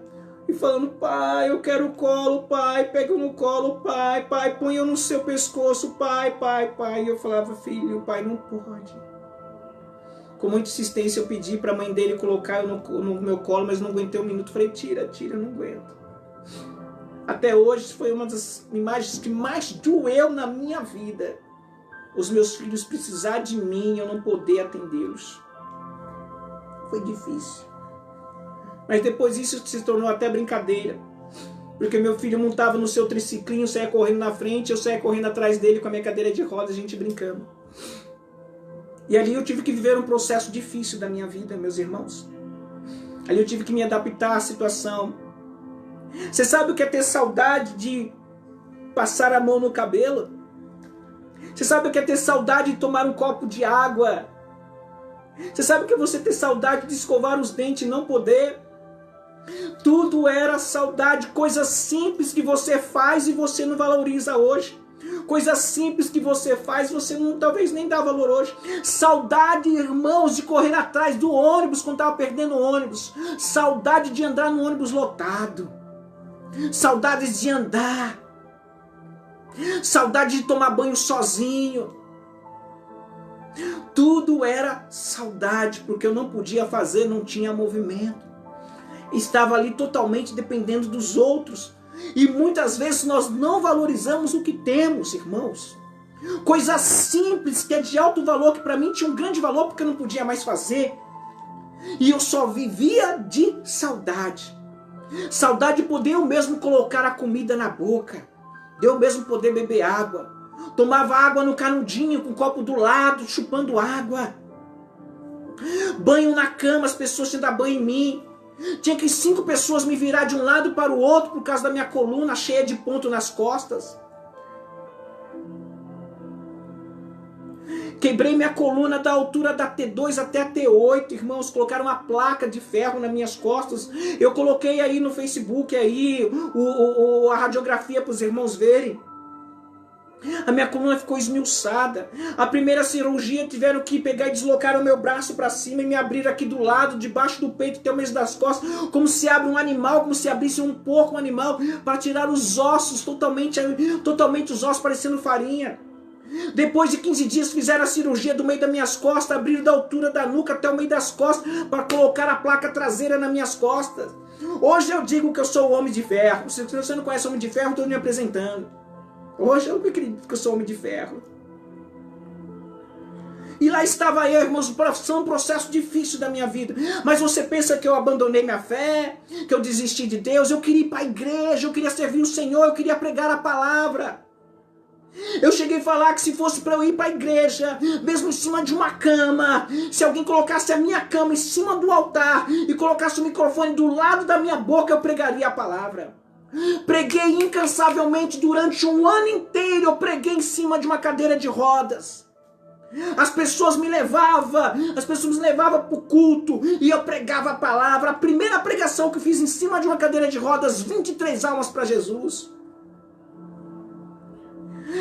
e falando: pai, eu quero o colo, pai, pega no colo, pai, pai, põe eu no seu pescoço, pai, pai, pai. E eu falava: filho, pai, não pode. Com muita insistência eu pedi para a mãe dele colocar eu no meu colo, mas não aguentei um minuto. Falei: tira, eu não aguento. Até hoje foi uma das imagens que mais doeu na minha vida. Os meus filhos precisar de mim e eu não poder atendê-los. Foi difícil. Mas depois isso se tornou até brincadeira. Porque meu filho montava no seu triciclinho, saia correndo na frente, eu saia correndo atrás dele com a minha cadeira de rodas, a gente brincando. E ali eu tive que viver um processo difícil da minha vida, meus irmãos. Ali eu tive que me adaptar à situação. Você sabe o que é ter saudade de passar a mão no cabelo? Você sabe o que é ter saudade de tomar um copo de água? Você sabe o que é você ter saudade de escovar os dentes e não poder? Tudo era saudade, coisas simples que você faz e você não valoriza hoje. Coisas simples que você faz, você não, talvez nem dá valor hoje. Saudade, irmãos, de correr atrás do ônibus quando estava perdendo o ônibus. Saudade de andar no ônibus lotado. Saudades de andar. Saudade de tomar banho sozinho. Tudo era saudade, porque eu não podia fazer, não tinha movimento. Estava ali totalmente dependendo dos outros. E muitas vezes nós não valorizamos o que temos, irmãos. Coisas simples que é de alto valor, que para mim tinha um grande valor porque eu não podia mais fazer. E eu só vivia de saudade. Saudade de poder eu mesmo colocar a comida na boca. De eu mesmo poder beber água. Tomava água no canudinho, com o copo do lado, chupando água. Banho na cama, as pessoas tinham que dar banho em mim. Tinha que 5 pessoas me virar de um lado para o outro por causa da minha coluna cheia de ponto nas costas. Quebrei minha coluna da altura da T2 até a T8, irmãos. Colocaram uma placa de ferro nas minhas costas. Eu coloquei aí no Facebook aí, a radiografia para os irmãos verem. A minha coluna ficou esmiuçada. A primeira cirurgia tiveram que pegar e deslocar o meu braço para cima e me abrir aqui do lado, debaixo do peito até o meio das costas, como se abre um animal, como se abrisse um porco, um animal, para tirar os ossos, totalmente os ossos parecendo farinha. Depois de 15 dias fizeram a cirurgia do meio das minhas costas, abriram da altura da nuca até o meio das costas, para colocar a placa traseira nas minhas costas. Hoje eu digo que eu sou o Homem de Ferro. Se você não conhece o Homem de Ferro, estou me apresentando. Hoje eu não acredito que eu sou Homem de Ferro. E lá estava eu, irmãos, um processo difícil da minha vida. Mas você pensa que eu abandonei minha fé, que eu desisti de Deus? Eu queria ir para a igreja, eu queria servir o Senhor, eu queria pregar a palavra. Eu cheguei a falar que se fosse para eu ir para a igreja, mesmo em cima de uma cama, se alguém colocasse a minha cama em cima do altar e colocasse o microfone do lado da minha boca, eu pregaria a palavra. Preguei incansavelmente durante um ano inteiro, eu preguei em cima de uma cadeira de rodas. As pessoas me levavam para o culto e eu pregava a palavra. A primeira pregação que eu fiz em cima de uma cadeira de rodas, 23 almas para Jesus.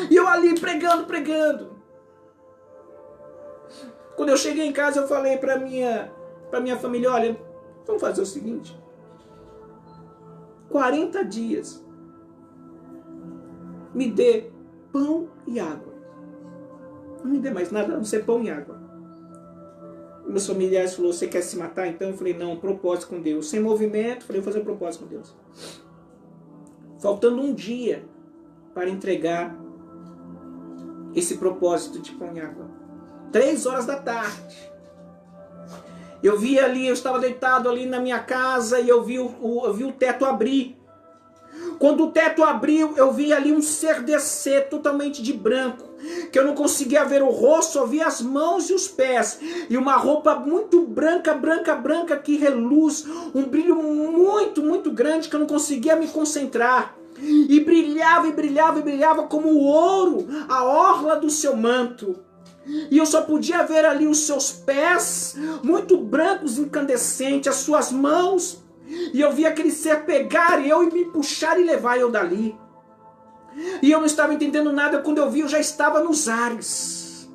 E eu ali pregando. Quando eu cheguei em casa, eu falei para minha família, olha, vamos fazer o seguinte. 40 dias. Me dê pão e água. Não me dê mais nada, a não ser pão e água. Meus familiares falaram, você quer se matar? Então eu falei, não, propósito com Deus. Sem movimento, falei, vou fazer um propósito com Deus. Faltando um dia para entregar esse propósito de pão e água. 3 horas da tarde. Eu vi ali, eu estava deitado ali na minha casa e eu vi o teto abrir. Quando o teto abriu, eu vi ali um ser descer totalmente de branco, que eu não conseguia ver o rosto, só via as mãos e os pés. E uma roupa muito branca que reluz, um brilho muito grande que eu não conseguia me concentrar. E brilhava como o ouro, a orla do seu manto. E eu só podia ver ali os seus pés, muito brancos, incandescentes, as suas mãos. E eu vi aquele ser pegar eu e me puxar e levar eu dali. E eu não estava entendendo nada. Quando eu vi, eu já estava nos ares.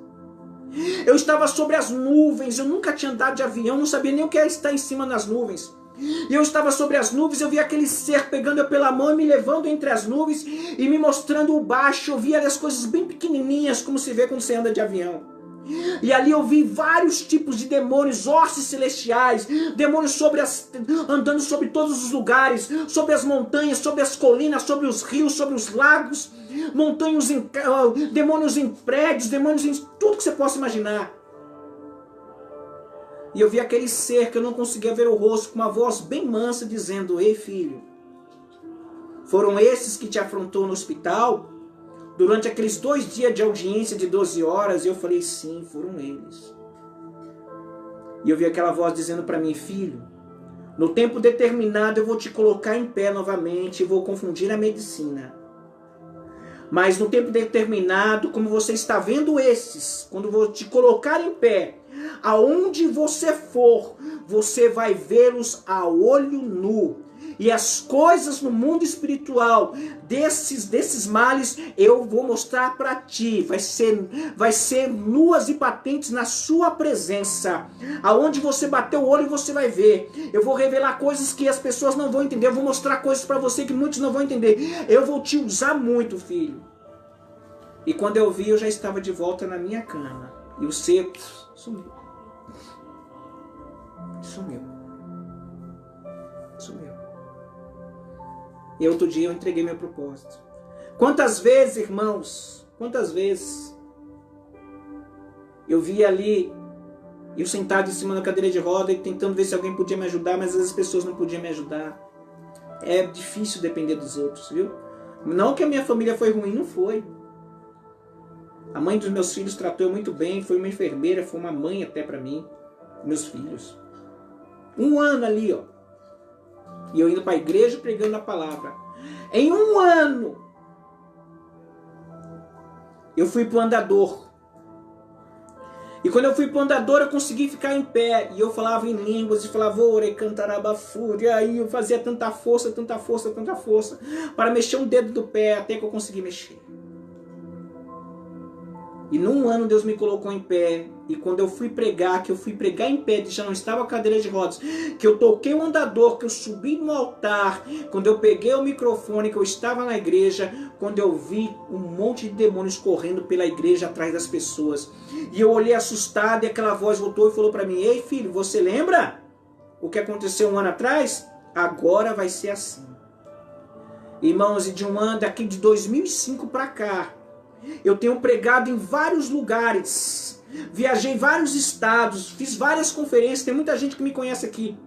Eu estava sobre as nuvens. Eu nunca tinha andado de avião, não sabia nem o que é estar em cima das nuvens. E eu estava sobre as nuvens, eu vi aquele ser pegando eu pela mão e me levando entre as nuvens e me mostrando o baixo. Eu vi ali as coisas bem pequenininhas, como se vê quando você anda de avião. E ali eu vi vários tipos de demônios, hostes celestiais, demônios andando sobre todos os lugares, sobre as montanhas, sobre as colinas, sobre os rios, sobre os lagos, demônios em prédios, demônios em tudo que você possa imaginar. E eu vi aquele ser que eu não conseguia ver o rosto, com uma voz bem mansa, dizendo, ei filho, foram esses que te afrontou no hospital? Durante aqueles 2 dias de audiência de 12 horas, eu falei, sim, foram eles. E eu vi aquela voz dizendo para mim, filho, no tempo determinado eu vou te colocar em pé novamente e vou confundir a medicina. Mas no tempo determinado, como você está vendo esses, quando eu vou te colocar em pé, aonde você for, você vai vê-los a olho nu. E as coisas no mundo espiritual, desses males, eu vou mostrar para ti. Vai ser nuas e patentes na sua presença. Aonde você bater o olho, você vai ver. Eu vou revelar coisas que as pessoas não vão entender. Eu vou mostrar coisas para você que muitos não vão entender. Eu vou te usar muito, filho. E quando eu vi, eu já estava de volta na minha cama. E o ser sumiu. Sumiu. E outro dia eu entreguei meu propósito. Quantas vezes, irmãos, eu vi ali, eu sentado em cima da cadeira de roda e tentando ver se alguém podia me ajudar, mas às vezes as pessoas não podiam me ajudar. É difícil depender dos outros, viu? Não que a minha família foi ruim, não foi. A mãe dos meus filhos tratou eu muito bem, foi uma enfermeira, foi uma mãe até para mim, meus filhos. 1 ano ali, ó. E eu indo para a igreja pregando a palavra. Em 1 ano, eu fui para o andador. E quando eu fui para o andador, eu consegui ficar em pé. E eu falava em línguas, e falava, ore, cantarabafúria. E aí eu fazia tanta força, para mexer um dedo do pé, até que eu consegui mexer. E num ano Deus me colocou em pé. E quando eu fui pregar, que eu fui pregar em pé, já não estava a cadeira de rodas, que eu toquei o andador, que eu subi no altar, quando eu peguei o microfone, que eu estava na igreja, quando eu vi um monte de demônios correndo pela igreja atrás das pessoas. E eu olhei assustado e aquela voz voltou e falou para mim: ei filho, você lembra o que aconteceu um ano atrás? Agora vai ser assim. Irmãos, e de um ano, daqui de 2005 para cá, eu tenho pregado em vários lugares, viajei em vários estados, fiz várias conferências, tem muita gente que me conhece aqui.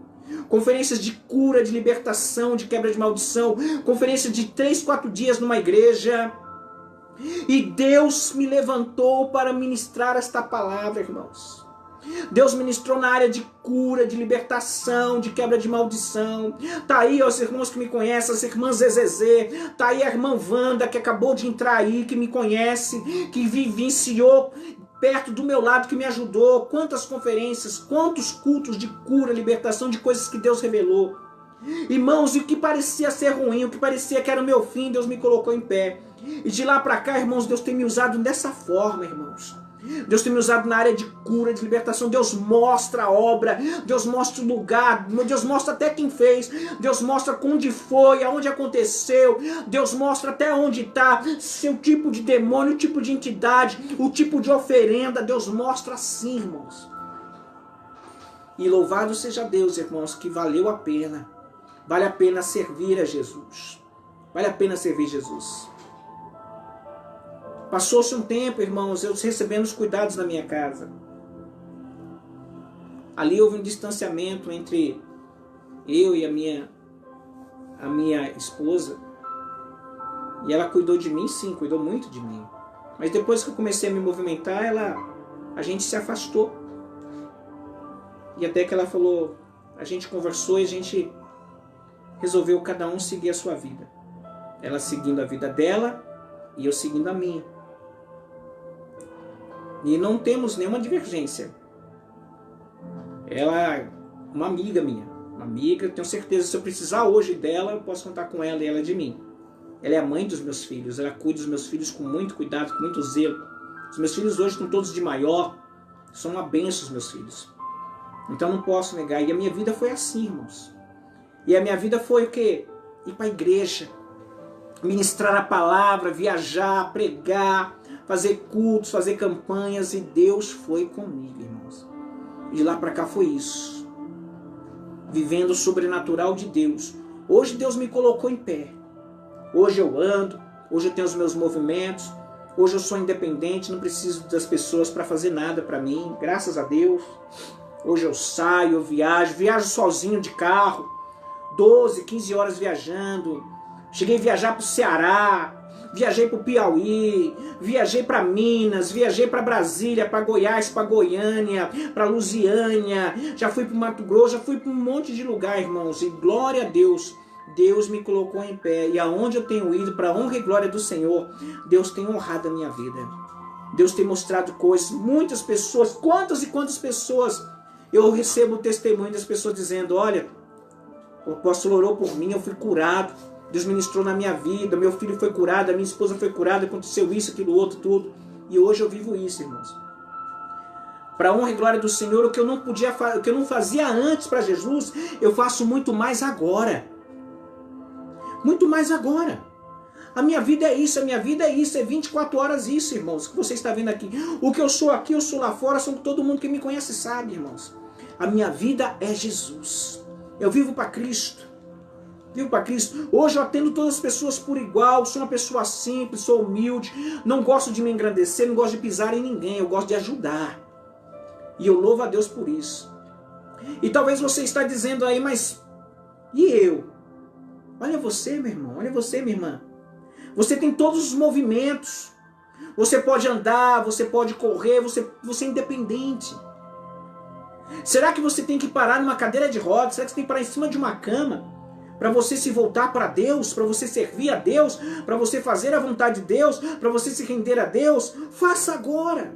Conferências de cura, de libertação, de quebra de maldição, conferências de 3, 4 dias numa igreja. E Deus me levantou para ministrar esta palavra, irmãos. Deus ministrou na área de cura, de libertação, de quebra de maldição. Tá aí os irmãos que me conhecem, as irmãs Zezezê. Tá aí a irmã Wanda, que acabou de entrar aí, que me conhece, que vivenciou perto do meu lado, que me ajudou. Quantas conferências, quantos cultos de cura, libertação, de coisas que Deus revelou. Irmãos, e o que parecia ser ruim, o que parecia que era o meu fim, Deus me colocou em pé. E de lá para cá, irmãos, Deus tem me usado dessa forma, irmãos. Deus tem me usado na área de cura, de libertação. Deus mostra a obra, Deus mostra o lugar, Deus mostra até quem fez, Deus mostra onde foi, aonde aconteceu, Deus mostra até onde está, seu tipo de demônio, o tipo de entidade, o tipo de oferenda, Deus mostra assim, irmãos. E louvado seja Deus, irmãos, que valeu a pena. Vale a pena servir a Jesus. Vale a pena servir Jesus. Passou-se um tempo, irmãos, eu recebendo os cuidados da minha casa. Ali houve um distanciamento entre eu e a minha esposa. E ela cuidou de mim, sim, cuidou muito de mim. Mas depois que eu comecei a me movimentar, a gente se afastou. E até que ela falou, a gente conversou e a gente resolveu cada um seguir a sua vida. Ela seguindo a vida dela e eu seguindo a minha. E não temos nenhuma divergência. Ela é uma amiga minha. Uma amiga, tenho certeza, se eu precisar hoje dela, eu posso contar com ela e ela de mim. Ela é a mãe dos meus filhos. Ela cuida dos meus filhos com muito cuidado, com muito zelo. Os meus filhos hoje estão todos de maior. São uma bênção os meus filhos. Então não posso negar. E a minha vida foi assim, irmãos. E a minha vida foi o quê? Ir para a igreja. Ministrar a palavra, viajar, pregar, fazer cultos, fazer campanhas, e Deus foi comigo, irmãos. E de lá para cá foi isso. Vivendo o sobrenatural de Deus. Hoje Deus me colocou em pé. Hoje eu ando, hoje eu tenho os meus movimentos, hoje eu sou independente, não preciso das pessoas para fazer nada para mim, graças a Deus. Hoje eu saio, eu viajo sozinho de carro, 12, 15 horas viajando. Cheguei a viajar para o Ceará, viajei para o Piauí, viajei para Minas, viajei para Brasília, para Goiás, para Goiânia, para Lusiânia, já fui para o Mato Grosso, já fui para um monte de lugar, irmãos. E glória a Deus, Deus me colocou em pé. E aonde eu tenho ido, para a honra e glória do Senhor, Deus tem honrado a minha vida. Deus tem mostrado coisas, muitas pessoas, quantas e quantas pessoas eu recebo o testemunho das pessoas dizendo, olha, o apóstolo orou por mim, eu fui curado. Deus ministrou na minha vida, meu filho foi curado, a minha esposa foi curada, aconteceu isso, aquilo, outro, tudo. E hoje eu vivo isso, irmãos. Para a honra e glória do Senhor, o que eu não podia, o que eu não fazia antes para Jesus, eu faço muito mais agora. Muito mais agora. A minha vida é isso, é 24 horas isso, irmãos, que você está vendo aqui. O que eu sou aqui, eu sou lá fora, só que todo mundo que me conhece sabe, irmãos. A minha vida é Jesus. Eu vivo para Cristo. Vivo para Cristo. Hoje eu atendo todas as pessoas por igual, sou uma pessoa simples, sou humilde, não gosto de me engrandecer, não gosto de pisar em ninguém, eu gosto de ajudar. E eu louvo a Deus por isso. E talvez você está dizendo aí, mas e eu? Olha você, meu irmão, olha você, minha irmã. Você tem todos os movimentos. Você pode andar, você pode correr, você é independente. Será que você tem que parar numa cadeira de rodas? Será que você tem que parar em cima de uma cama? Para você se voltar para Deus, para você servir a Deus, para você fazer a vontade de Deus, para você se render a Deus? Faça agora.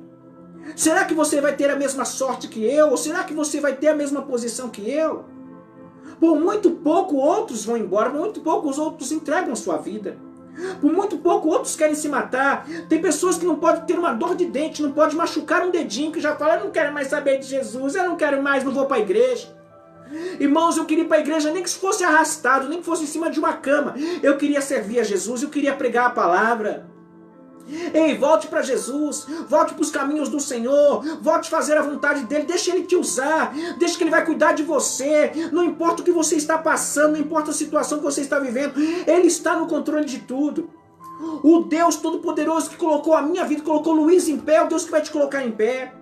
Será que você vai ter a mesma sorte que eu? Ou será que você vai ter a mesma posição que eu? Por muito pouco outros vão embora, por muito pouco os outros entregam a sua vida. Por muito pouco, outros querem se matar. Tem pessoas que não podem ter uma dor de dente, não pode machucar um dedinho, que já falam, eu não quero mais saber de Jesus, eu não quero mais, não vou para a igreja. Irmãos, eu queria ir para a igreja nem que fosse arrastado, nem que fosse em cima de uma cama. Eu queria servir a Jesus, eu queria pregar a palavra. Ei, volte para Jesus, volte para os caminhos do Senhor, volte a fazer a vontade dEle, deixa Ele te usar, deixa que Ele vai cuidar de você, não importa o que você está passando, não importa a situação que você está vivendo, Ele está no controle de tudo. O Deus Todo-Poderoso que colocou a minha vida, colocou Luiz em pé, é o Deus que vai te colocar em pé.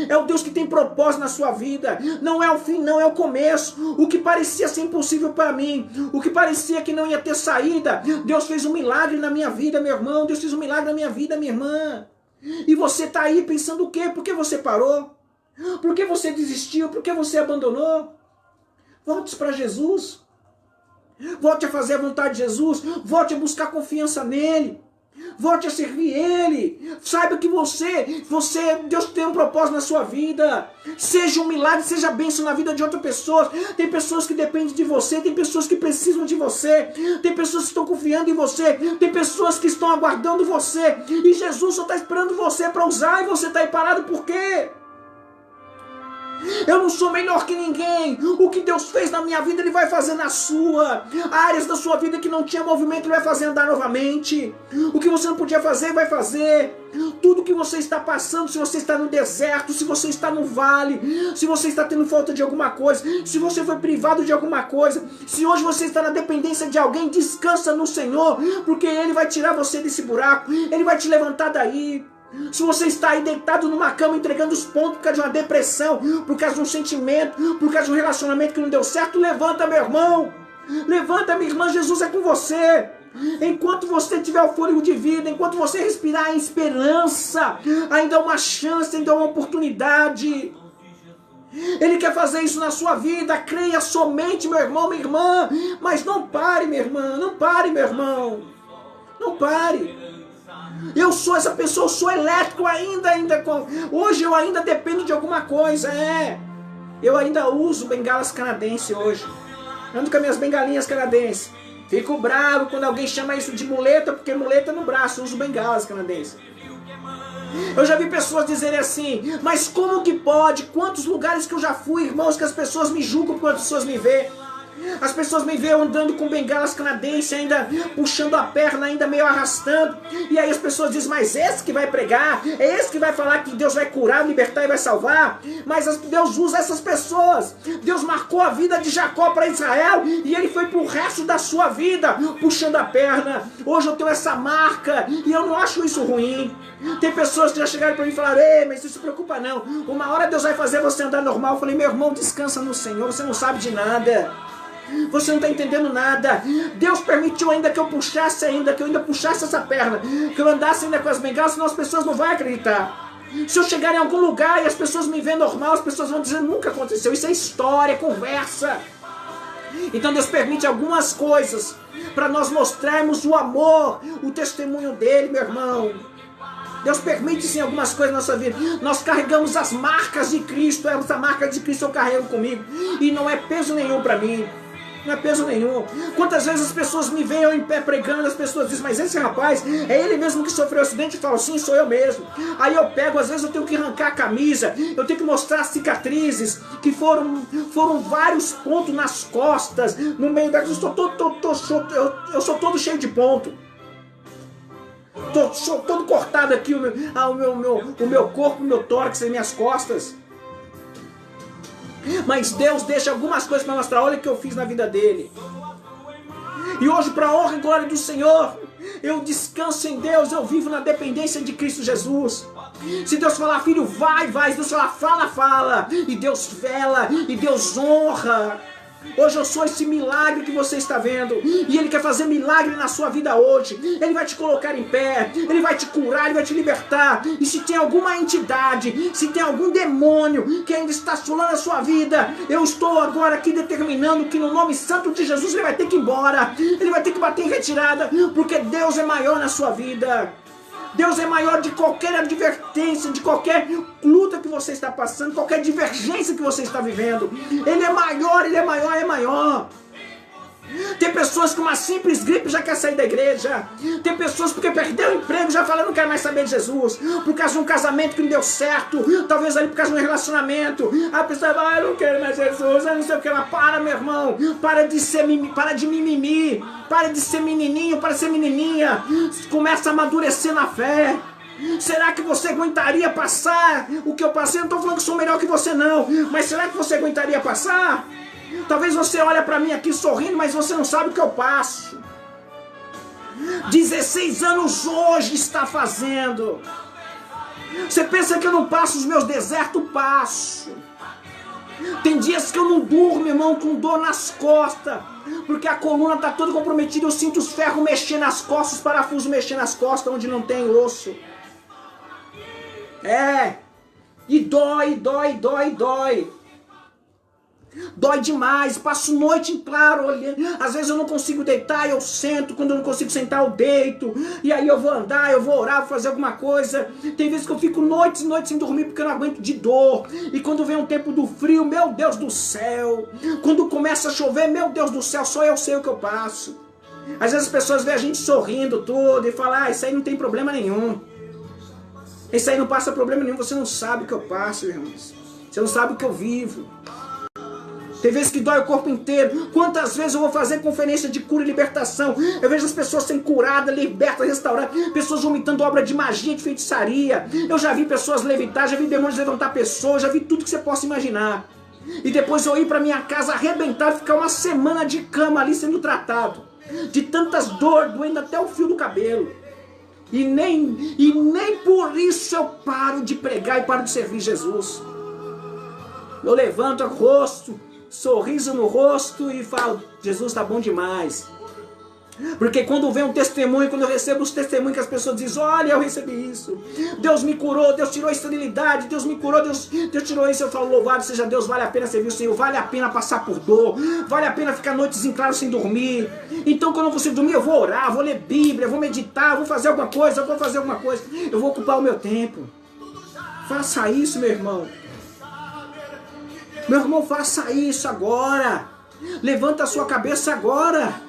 É o Deus que tem propósito na sua vida. Não é o fim, não é o começo. O que parecia ser impossível para mim, o que parecia que não ia ter saída, Deus fez um milagre na minha vida, meu irmão. Deus fez um milagre na minha vida, minha irmã. E você está aí pensando o quê? Por que você parou? Por que você desistiu? Por que você abandonou? Volte para Jesus. Volte a fazer a vontade de Jesus. Volte a buscar confiança nele. Volte a servir Ele. Saiba que Deus tem um propósito na sua vida. Seja um milagre, seja bênção na vida de outras pessoas. Tem pessoas que dependem de você, tem pessoas que precisam de você, tem pessoas que estão confiando em você, tem pessoas que estão aguardando você. E Jesus só está esperando você para usar, e você está aí parado por quê? Eu não sou melhor que ninguém. O que Deus fez na minha vida, Ele vai fazer na sua. Áreas da sua vida que não tinha movimento, Ele vai fazer andar novamente. O que você não podia fazer, vai fazer. Tudo que você está passando, se você está no deserto, se você está no vale, se você está tendo falta de alguma coisa, se você foi privado de alguma coisa, se hoje você está na dependência de alguém, descansa no Senhor, porque Ele vai tirar você desse buraco, Ele vai te levantar daí. Se você está aí deitado numa cama entregando os pontos por causa de uma depressão, por causa de um sentimento, por causa de um relacionamento que não deu certo, levanta, meu irmão. Levanta, minha irmã, Jesus é com você. Enquanto você tiver o fôlego de vida, enquanto você respirar em esperança, ainda há uma chance, ainda há uma oportunidade. Ele quer fazer isso na sua vida. Creia somente, meu irmão, minha irmã. Mas não pare, minha irmã, não pare, meu irmão. Não pare. Eu sou essa pessoa, eu sou elétrico hoje eu ainda dependo de alguma coisa, eu ainda uso bengalas canadenses hoje, ando com as minhas bengalinhas canadenses, fico bravo quando alguém chama isso de muleta, porque muleta no braço, eu uso bengalas canadenses. Eu já vi pessoas dizerem assim, mas como que pode, quantos lugares que eu já fui, irmãos, que as pessoas me julgam quando as pessoas me veem. As pessoas me veem andando com bengalas canadenses, ainda puxando a perna, ainda meio arrastando. E aí as pessoas dizem, mas esse que vai pregar, é esse que vai falar que Deus vai curar, libertar e vai salvar. Mas Deus usa essas pessoas. Deus marcou a vida de Jacó para Israel, e ele foi pro resto da sua vida puxando a perna. Hoje eu tenho essa marca, e eu não acho isso ruim. Tem pessoas que já chegaram para mim e falaram, ei, mas isso não se preocupa não, uma hora Deus vai fazer você andar normal. Eu falei, meu irmão, descansa no Senhor, você não sabe de nada. Você não está entendendo nada. Deus permitiu ainda que eu puxasse essa perna, que eu andasse ainda com as bengalas, senão as pessoas não vão acreditar. Se eu chegar em algum lugar e as pessoas me veem normal, as pessoas vão dizer, nunca aconteceu, isso é história, é conversa. Então Deus permite algumas coisas para nós mostrarmos o amor, o testemunho dele, meu irmão. Deus permite sim algumas coisas na nossa vida. Nós carregamos as marcas de Cristo, essa marca de Cristo eu carrego comigo, e não é peso nenhum para mim. Não é peso nenhum. Quantas vezes as pessoas me veem eu em pé pregando, as pessoas dizem, mas esse rapaz, é ele mesmo que sofreu acidente? Eu falo, sim, sou eu mesmo. Aí eu pego, às vezes eu tenho que arrancar a camisa, eu tenho que mostrar as cicatrizes, que foram vários pontos nas costas, no meio da... Eu sou todo cheio de ponto. Sou todo cortado aqui, o meu corpo, o meu tórax e minhas costas. Mas Deus deixa algumas coisas para mostrar, olha o que eu fiz na vida dele. E hoje, para a honra e glória do Senhor, eu descanso em Deus, eu vivo na dependência de Cristo Jesus. Se Deus falar, filho, vai. Se Deus falar, fala. E Deus vela, e Deus honra. Hoje eu sou esse milagre que você está vendo. E Ele quer fazer milagre na sua vida hoje. Ele vai te colocar em pé. Ele vai te curar, Ele vai te libertar. E se tem alguma entidade, se tem algum demônio que ainda está assolando a sua vida, eu estou agora aqui determinando que no nome santo de Jesus Ele vai ter que ir embora. Ele vai ter que bater em retirada, porque Deus é maior na sua vida. Deus é maior de qualquer advertência, de qualquer luta que você está passando, qualquer divergência que você está vivendo. Ele é maior, Ele é maior, é maior. Tem pessoas com uma simples gripe já quer sair da igreja. Tem pessoas porque perdeu o emprego já falando não quer mais saber de Jesus. Por causa de um casamento que não deu certo. Talvez ali por causa de um relacionamento. A pessoa vai, eu não quero mais Jesus. Eu não sei o que ela. Para, meu irmão. Para de mimimi. Para de ser menininho, para de ser menininha. Começa a amadurecer na fé. Será que você aguentaria passar o que eu passei? Eu não estou falando que sou melhor que você não. Mas será que você aguentaria passar? Talvez você olhe para mim aqui sorrindo, mas você não sabe o que eu passo. 16 anos hoje está fazendo. Você pensa que eu não passo os meus desertos? Passo. Tem dias que eu não durmo, irmão, com dor nas costas. Porque a coluna está toda comprometida. Eu sinto os ferros mexer nas costas, os parafusos mexer nas costas, onde não tem osso. E dói. Dói demais, passo noite em claro olhando. Às vezes eu não consigo deitar, eu sento. Quando eu não consigo sentar, eu deito. E aí eu vou andar, eu vou orar, vou fazer alguma coisa. Tem vezes que eu fico noites e noites sem dormir porque eu não aguento de dor. E quando vem um tempo do frio, meu Deus do céu. Quando começa a chover, meu Deus do céu, só eu sei o que eu passo. Às vezes as pessoas veem a gente sorrindo tudo e falam, isso aí não tem problema nenhum. Isso aí não passa problema nenhum. Você não sabe o que eu passo, irmãos. Você não sabe o que eu vivo. Tem vezes que dói o corpo inteiro. Quantas vezes eu vou fazer conferência de cura e libertação? Eu vejo as pessoas sendo curadas, libertas, restauradas. Pessoas vomitando obra de magia, de feitiçaria. Eu já vi pessoas levitar, já vi demônios levantar pessoas, já vi tudo que você possa imaginar. E depois eu ir para minha casa arrebentado, ficar uma semana de cama ali sendo tratado. De tantas dores, doendo até o fio do cabelo. E nem por isso eu paro de pregar e paro de servir Jesus. Eu levanto o rosto, sorriso no rosto e falo, Jesus tá bom demais. Porque quando vem um testemunho, quando eu recebo os testemunhos que as pessoas dizem, olha, eu recebi isso, Deus me curou, Deus tirou a esterilidade, Deus me curou, Deus tirou isso, eu falo, louvado seja Deus, vale a pena servir o Senhor, vale a pena passar por dor, vale a pena ficar noites em claro sem dormir. Então quando eu não consigo dormir, eu vou orar, vou ler Bíblia, vou meditar, vou fazer alguma coisa, eu vou ocupar o meu tempo. Faça isso, meu irmão. Meu irmão, faça isso agora. Levanta a sua cabeça agora.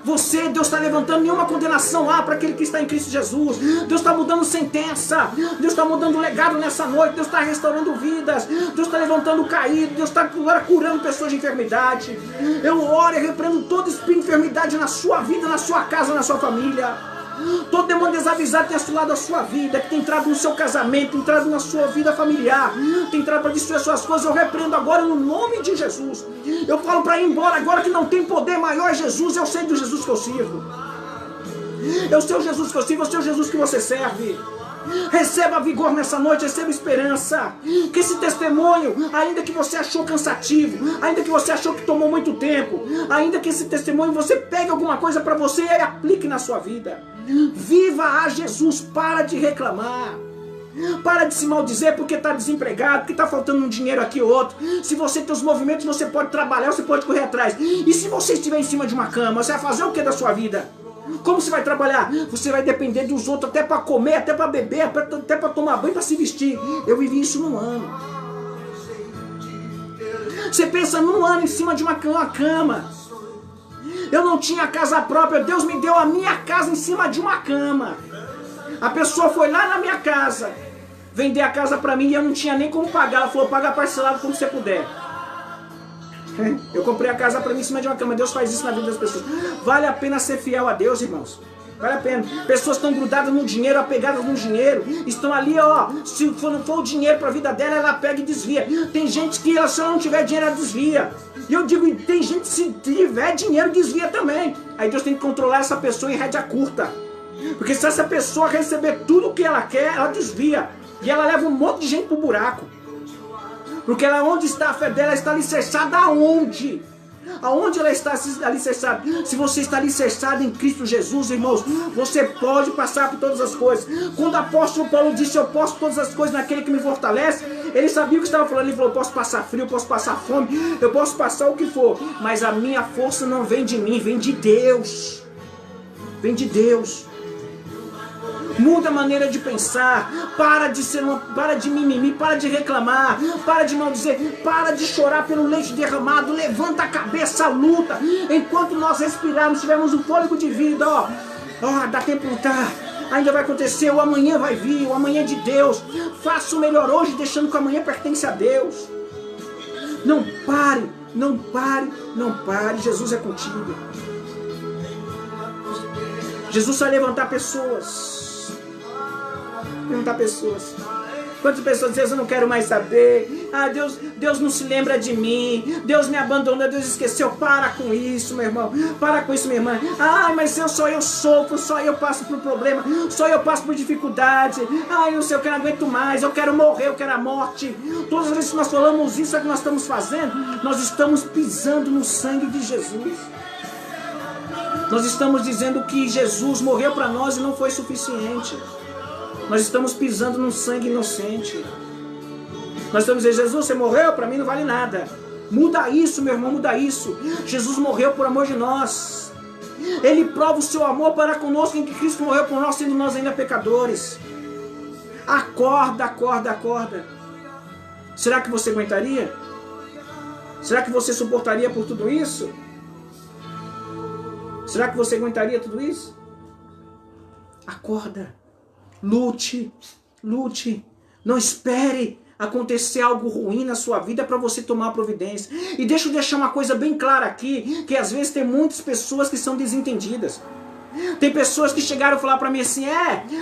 Você, Deus está levantando nenhuma condenação lá para aquele que está em Cristo Jesus. Deus está mudando sentença. Deus está mudando legado nessa noite. Deus está restaurando vidas. Deus está levantando o caído. Deus está agora curando pessoas de enfermidade. Eu oro e repreendo todo espírito de enfermidade na sua vida, na sua casa, na sua família. Todo demônio desavisado tem assolado a sua vida, que tem entrado no seu casamento, tem entrado na sua vida familiar, tem entrado para destruir as suas coisas. Eu repreendo agora no nome de Jesus. Eu falo para ir embora agora, que não tem poder maior é Jesus. Eu sei do Jesus que eu sirvo. Eu sei o Jesus que eu sirvo, eu sei o Jesus que você serve. Receba vigor nessa noite, receba esperança. Que esse testemunho, ainda que você achou cansativo, ainda que você achou que tomou muito tempo, ainda que esse testemunho você pegue alguma coisa para você e aplique na sua vida. Viva a Jesus, para de reclamar. Para de se maldizer porque está desempregado, porque está faltando um dinheiro aqui ou outro. Se você tem os movimentos, você pode trabalhar, você pode correr atrás. E se você estiver em cima de uma cama, você vai fazer o que da sua vida? Como você vai trabalhar? Você vai depender dos outros até para comer, até para beber, até para tomar banho, para se vestir. Eu vivi isso num ano. Você pensa num ano em cima de uma cama. Eu não tinha casa própria, Deus me deu a minha casa em cima de uma cama. A pessoa foi lá na minha casa vender a casa para mim e eu não tinha nem como pagar. Ela falou, paga parcelado como você puder. Eu comprei a casa para mim em cima de uma cama. Deus faz isso na vida das pessoas. Vale a pena ser fiel a Deus, irmãos. Vale a pena. Pessoas estão grudadas no dinheiro, apegadas no dinheiro. Estão ali, ó. Se não for o dinheiro para a vida dela, ela pega e desvia. Tem gente que, se ela não tiver dinheiro, ela desvia. E eu digo, tem gente que se tiver dinheiro, desvia também. Aí Deus tem que controlar essa pessoa em rédea curta. Porque se essa pessoa receber tudo o que ela quer, ela desvia. E ela leva um monte de gente pro buraco. Porque ela, onde está a fé dela, está alicerçada aonde? Aonde ela está alicerçada? Se você está alicerçado em Cristo Jesus, irmãos, você pode passar por todas as coisas. Quando o apóstolo Paulo disse, eu posso todas as coisas naquele que me fortalece, ele sabia o que estava falando. Ele falou, eu posso passar frio, eu posso passar fome, eu posso passar o que for, mas a minha força não vem de mim, vem de Deus. Vem de Deus. Muda a maneira de pensar. Para de mimimi, para de reclamar, para de maldizer, para de chorar pelo leite derramado. Levanta a cabeça, luta. Enquanto nós respirarmos, tivermos um fôlego de vida, dá tempo de lutar. Ainda vai acontecer, o amanhã vai vir, o amanhã é de Deus. Faça o melhor hoje, deixando que o amanhã pertence a Deus. Não pare, não pare, não pare. Jesus é contigo. Jesus vai levantar pessoas. Levantar pessoas. Quantas pessoas dizem, eu não quero mais saber. Deus não se lembra de mim. Deus me abandonou, Deus esqueceu. Para com isso, meu irmão. Para com isso, minha irmã. Mas só eu sofro, só eu passo por problema, só eu passo por dificuldade. Não sei, eu não aguento mais, eu quero morrer, eu quero a morte. Todas as vezes que nós falamos isso, é o que nós estamos fazendo. Nós estamos pisando no sangue de Jesus. Nós estamos dizendo que Jesus morreu para nós e não foi suficiente. Nós estamos pisando num sangue inocente. Nós estamos dizendo, Jesus, você morreu, para mim não vale nada. Muda isso, meu irmão, muda isso. Jesus morreu por amor de nós. Ele prova o seu amor para conosco em que Cristo morreu por nós, sendo nós ainda pecadores. Acorda, acorda, acorda. Será que você aguentaria? Será que você suportaria por tudo isso? Será que você aguentaria tudo isso? Acorda. Lute, lute, não espere acontecer algo ruim na sua vida para você tomar providência. E deixa eu deixar uma coisa bem clara aqui, que às vezes tem muitas pessoas que são desentendidas. Tem pessoas que chegaram a falar para mim assim,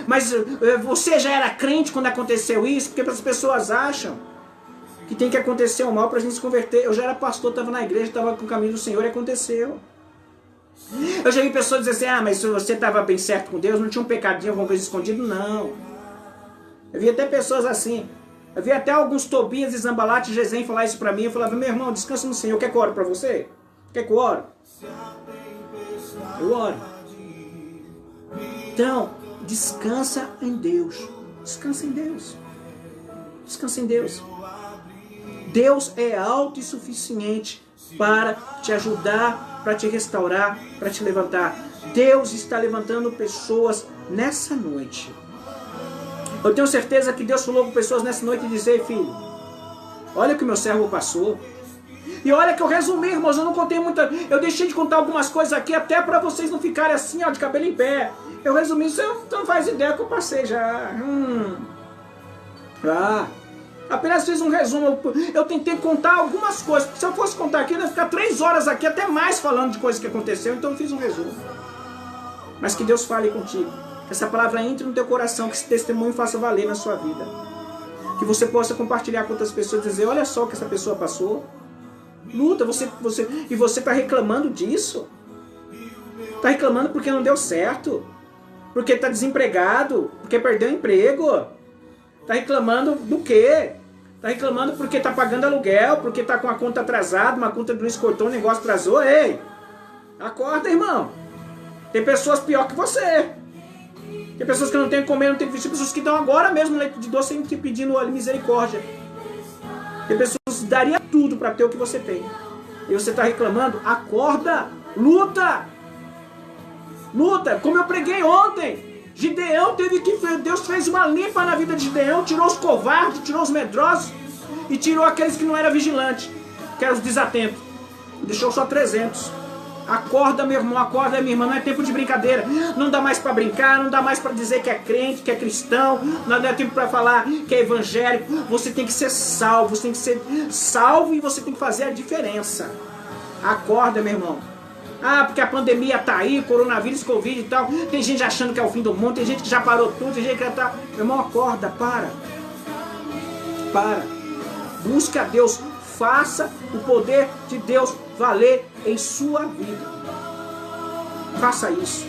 mas você já era crente quando aconteceu isso? Porque as pessoas acham que tem que acontecer o mal para a gente se converter. Eu já era pastor, estava na igreja, estava com o caminho do Senhor e aconteceu. Eu já vi pessoas dizer assim, mas se você estava bem certo com Deus, não tinha um pecadinho, alguma coisa escondido? Não. Eu vi até pessoas assim. Eu vi até alguns Tobias e Zambalate e Gesem falar isso pra mim. Eu falava, meu irmão, descansa no Senhor. Quer que eu ore pra você? Quer que eu ore? Eu oro. Então, descansa em Deus. Descansa em Deus. Descansa em Deus. Deus é alto e suficiente para te ajudar, para te restaurar, para te levantar. Deus está levantando pessoas nessa noite. Eu tenho certeza que Deus falou com pessoas nessa noite e dizer, filho, olha o que meu servo passou. E olha que eu resumi, irmãos, eu não contei muita... Eu deixei de contar algumas coisas aqui até para vocês não ficarem assim, de cabelo em pé. Eu resumi, você não faz ideia que eu passei já. Apenas fiz um resumo. Eu tentei contar algumas coisas. Se eu fosse contar aqui, eu ia ficar 3 horas aqui, até mais falando de coisas que aconteceram. Então eu fiz um resumo. Mas que Deus fale contigo. Que essa palavra entre no teu coração. Que esse testemunho faça valer na sua vida. Que você possa compartilhar com outras pessoas. Dizer, olha só o que essa pessoa passou. Luta, e você está reclamando disso. Está reclamando porque não deu certo. Porque está desempregado. Porque perdeu o emprego. Está reclamando do quê? Está reclamando porque está pagando aluguel, porque está com a conta atrasada, uma conta do Luiz cortou, o negócio atrasou. Ei, acorda, irmão. Tem pessoas pior que você. Tem pessoas que não têm que comer, não têm que vestir, pessoas que dão agora mesmo leite de doce sem te pedindo misericórdia. Tem pessoas que daria tudo para ter o que você tem. E você está reclamando? Acorda, luta. Luta, como eu preguei ontem. Gideão Deus fez uma limpa na vida de Gideão, tirou os covardes, tirou os medrosos e tirou aqueles que não eram vigilantes, que eram os desatentos. Deixou só 300. Acorda, meu irmão, acorda, minha irmã, não é tempo de brincadeira. Não dá mais para brincar, não dá mais para dizer que é crente, que é cristão, não dá tempo para falar que é evangélico. Você tem que ser salvo, você tem que ser salvo e você tem que fazer a diferença. Acorda, meu irmão. Porque a pandemia tá aí, coronavírus, covid e tal. Tem gente achando que é o fim do mundo, tem gente que já parou tudo, tem gente que já tá... Meu irmão, acorda, para. Busque a Deus, faça o poder de Deus valer em sua vida. Faça isso.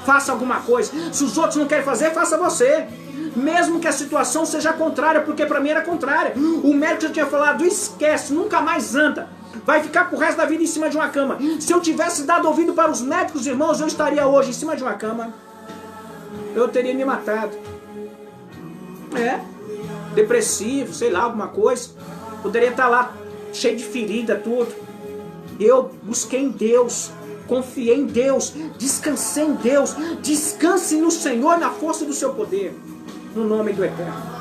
Faça alguma coisa. Se os outros não querem fazer, faça você. Mesmo que a situação seja contrária, porque para mim era contrária. O médico já tinha falado, esquece, nunca mais anda. Vai ficar pro resto da vida em cima de uma cama. Se eu tivesse dado ouvido para os médicos, irmãos, eu estaria hoje em cima de uma cama. Eu teria me matado. Depressivo, sei lá, alguma coisa. Poderia estar lá, cheio de ferida, tudo. Eu busquei em Deus. Confie em Deus, descanse em Deus, descanse no Senhor, na força do seu poder, no nome do Eterno.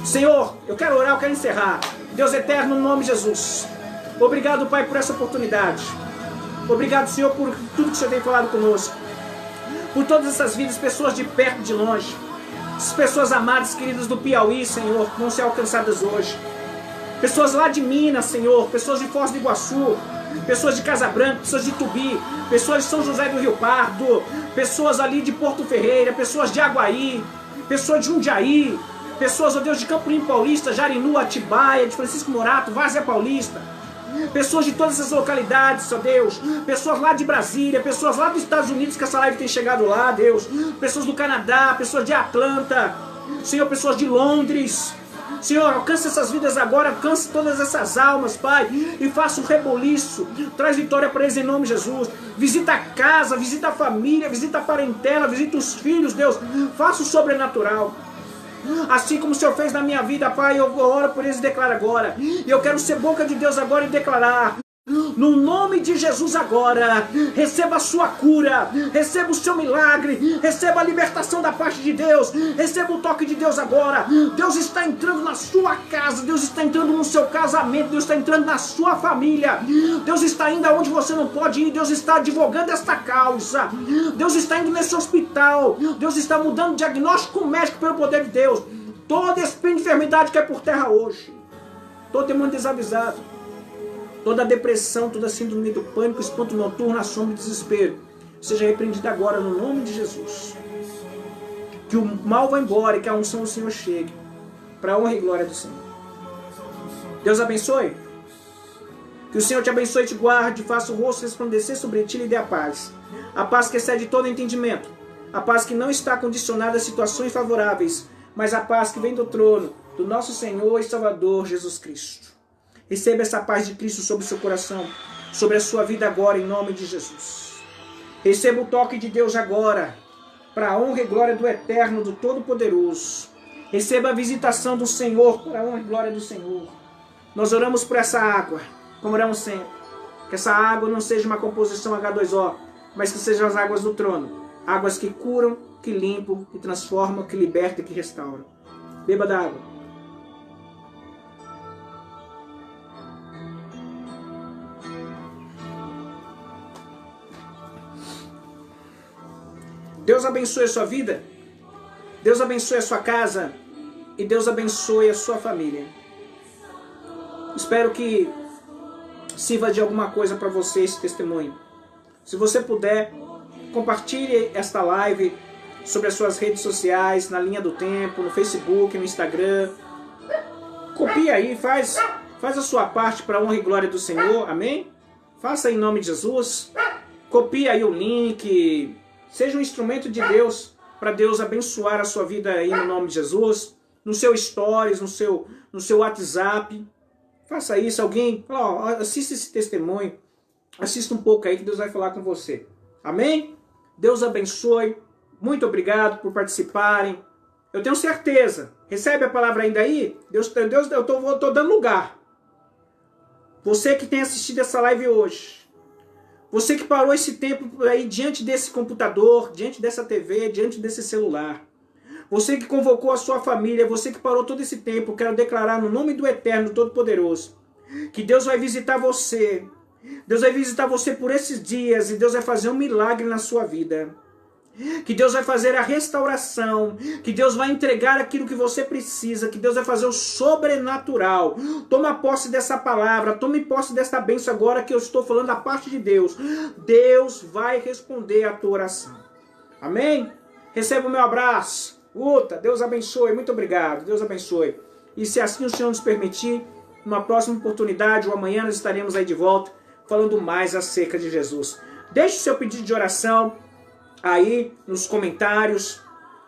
Senhor, eu quero orar, eu quero encerrar. Deus eterno, no nome de Jesus. Obrigado, Pai, por essa oportunidade. Obrigado, Senhor, por tudo que o Senhor tem falado conosco. Por todas essas vidas, pessoas de perto e de longe. Essas pessoas amadas, queridas do Piauí, Senhor, que vão ser alcançadas hoje. Pessoas lá de Minas, Senhor. Pessoas de Foz do Iguaçu. Pessoas de Casa Branca, pessoas de Tubi. Pessoas de São José do Rio Pardo. Pessoas ali de Porto Ferreira. Pessoas de Aguaí. Pessoas de Jundiaí. Pessoas, ó Deus, de Campo Limpo Paulista, Jarinu, Atibaia, de Francisco Morato, Várzea Paulista. Pessoas de todas essas localidades, ó Deus. Pessoas lá de Brasília, pessoas lá dos Estados Unidos, que essa live tem chegado lá, Deus. Pessoas do Canadá, pessoas de Atlanta. Senhor, pessoas de Londres. Senhor, alcance essas vidas agora, alcance todas essas almas, Pai, e faça um reboliço. Traz vitória para eles em nome de Jesus. Visita a casa, visita a família, visita a parentela, visita os filhos, Deus. Faça o sobrenatural. Assim como o Senhor fez na minha vida, Pai, eu oro por eles e declaro agora. E eu quero ser boca de Deus agora e declarar. No nome de Jesus agora, receba a sua cura, receba o seu milagre, receba a libertação da parte de Deus, receba o toque de Deus agora. Deus está entrando na sua casa, Deus está entrando no seu casamento, Deus está entrando na sua família, Deus está indo aonde você não pode ir, Deus está advogando esta causa, Deus está indo nesse hospital, Deus está mudando o diagnóstico médico pelo poder de Deus. Toda espinha de enfermidade cai por terra hoje, todo demônio desavisado, toda depressão, toda síndrome do pânico, espanto noturno, assombro e desespero, seja repreendida agora no nome de Jesus. Que o mal vá embora e que a unção do Senhor chegue, para a honra e glória do Senhor. Deus abençoe. Que o Senhor te abençoe e te guarde, faça o rosto resplandecer sobre ti e lhe dê a paz. A paz que excede todo entendimento. A paz que não está condicionada a situações favoráveis, mas a paz que vem do trono do nosso Senhor e Salvador Jesus Cristo. Receba essa paz de Cristo sobre o seu coração, sobre a sua vida agora, em nome de Jesus. Receba o toque de Deus agora, para a honra e glória do Eterno, do Todo-Poderoso. Receba a visitação do Senhor, para a honra e glória do Senhor. Nós oramos por essa água, como oramos sempre. Que essa água não seja uma composição H2O, mas que sejam as águas do trono. Águas que curam, que limpam, que transformam, que libertam e que restauram. Beba da água. Deus abençoe a sua vida, Deus abençoe a sua casa e Deus abençoe a sua família. Espero que sirva de alguma coisa para você esse testemunho. Se você puder, compartilhe esta live sobre as suas redes sociais, na linha do tempo, no Facebook, no Instagram. Copie aí, faz a sua parte para a honra e glória do Senhor, amém? Faça em nome de Jesus. Copie aí o link. Seja um instrumento de Deus, para Deus abençoar a sua vida aí no nome de Jesus, no seu stories, no seu WhatsApp. Faça isso, alguém, assista esse testemunho, assista um pouco aí que Deus vai falar com você. Amém? Deus abençoe, muito obrigado por participarem. Eu tenho certeza, recebe a palavra ainda aí? Deus eu tô dando lugar. Você que tem assistido essa live hoje, você que parou esse tempo aí diante desse computador, diante dessa TV, diante desse celular. Você que convocou a sua família, você que parou todo esse tempo, quero declarar no nome do Eterno Todo-Poderoso, que Deus vai visitar você. Deus vai visitar você por esses dias e Deus vai fazer um milagre na sua vida. Que Deus vai fazer a restauração, que Deus vai entregar aquilo que você precisa, que Deus vai fazer o sobrenatural. Toma posse dessa palavra, tome posse dessa bênção agora que eu estou falando da parte de Deus. Deus vai responder a tua oração. Amém? Receba o meu abraço. Uta, Deus abençoe, muito obrigado, Deus abençoe. E se assim o Senhor nos permitir, numa próxima oportunidade ou amanhã nós estaremos aí de volta, falando mais acerca de Jesus. Deixe o seu pedido de oração aí nos comentários.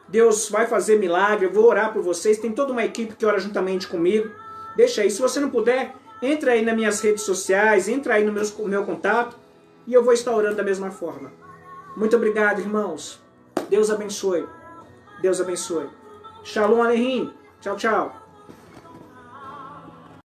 Deus vai fazer milagre, eu vou orar por vocês. Tem toda uma equipe que ora juntamente comigo. Deixa aí, se você não puder, entra aí nas minhas redes sociais, entra aí no meu contato e eu vou estar orando da mesma forma. Muito obrigado, irmãos. Deus abençoe. Deus abençoe. Shalom Aleichem. Tchau, tchau.